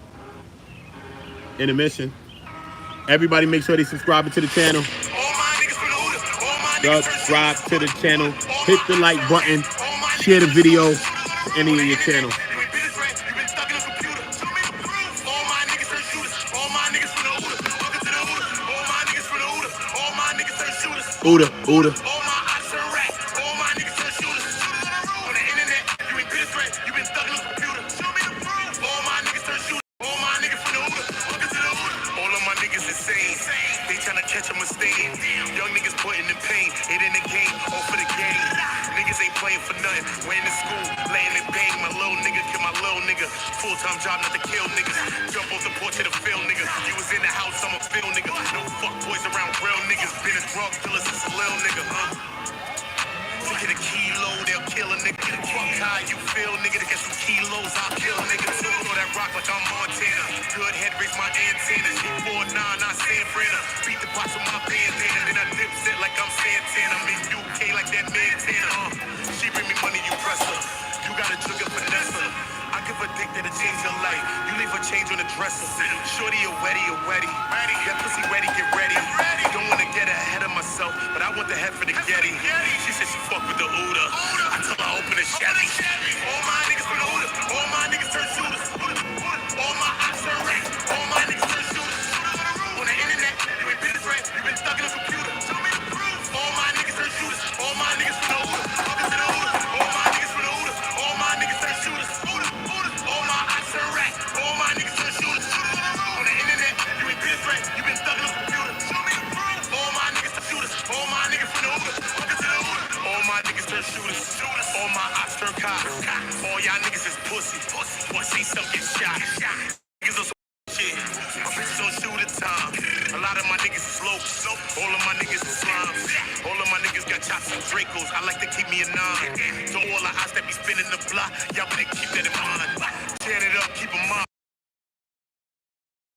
Speaker 1: Intermission. Everybody make sure they subscribe to the channel. Subscribe to the channel. Hit the like button. Share the video to any of your channels. Ooda, Ooda.
Speaker 14: Young niggas putting in pain, it in the game, all for the game. Niggas ain't playing for nothing. Went to school, laying in bang. My little nigga kill my little nigga. Full-time job not to kill niggas. Jump off the porch to the field nigga. You was in the house, I'm a field nigga. No fuck boys around real niggas. Been a drug dealer since a little nigga, To get a kilo, they'll kill a nigga. Fuck how you feel, nigga. To get some kilos, I'll kill a nigga. Throw that rock like I'm Montana. Good head, raise my antennas. 4-9, not San Fran. Beat the box with my bandana. Then I dip set like I'm Santana. I'm in UK like that Montana. She bring me money, you press her. You got a trigger finesse her. I give a dick that'll change your life. You leave a change on the dresser. Shorty, you're wetty, you're wetty. That pussy ready, get ready. Don't wanna get ahead of myself, but I want the head for the Getty. She said she fuck with the Uda. I told her open the Chevy. All my niggas from the Uda. All my niggas turn shooters. All my ops turn rap. All my niggas turn shooters. On the internet, you ain't been right. You been stuck in a computer. Tell me the proof. All my niggas turn shooters. All my niggas from the Uda. Welcome to the Uda. All my niggas from the Uda. All my niggas turn shooters. All my ops turn rap. All my niggas turn shooters. On the internet, you ain't been right. You been stuck in a computer. Tell me the proof. All my niggas turn shooters. All my niggas from the Uda. Welcome to the Uda. All my niggas turn shooters. All my ops turn cops. All y'all niggas is pussy. Once they some get shot. Niggas on some shit. My bitches on shooter time. A lot of my niggas is low. All of my niggas is slimes. All of my niggas got chops and Dracos. I like to keep me a 9. To all the ops that be spinning the block, y'all better keep that in mind. Tear it up, keep 'em on.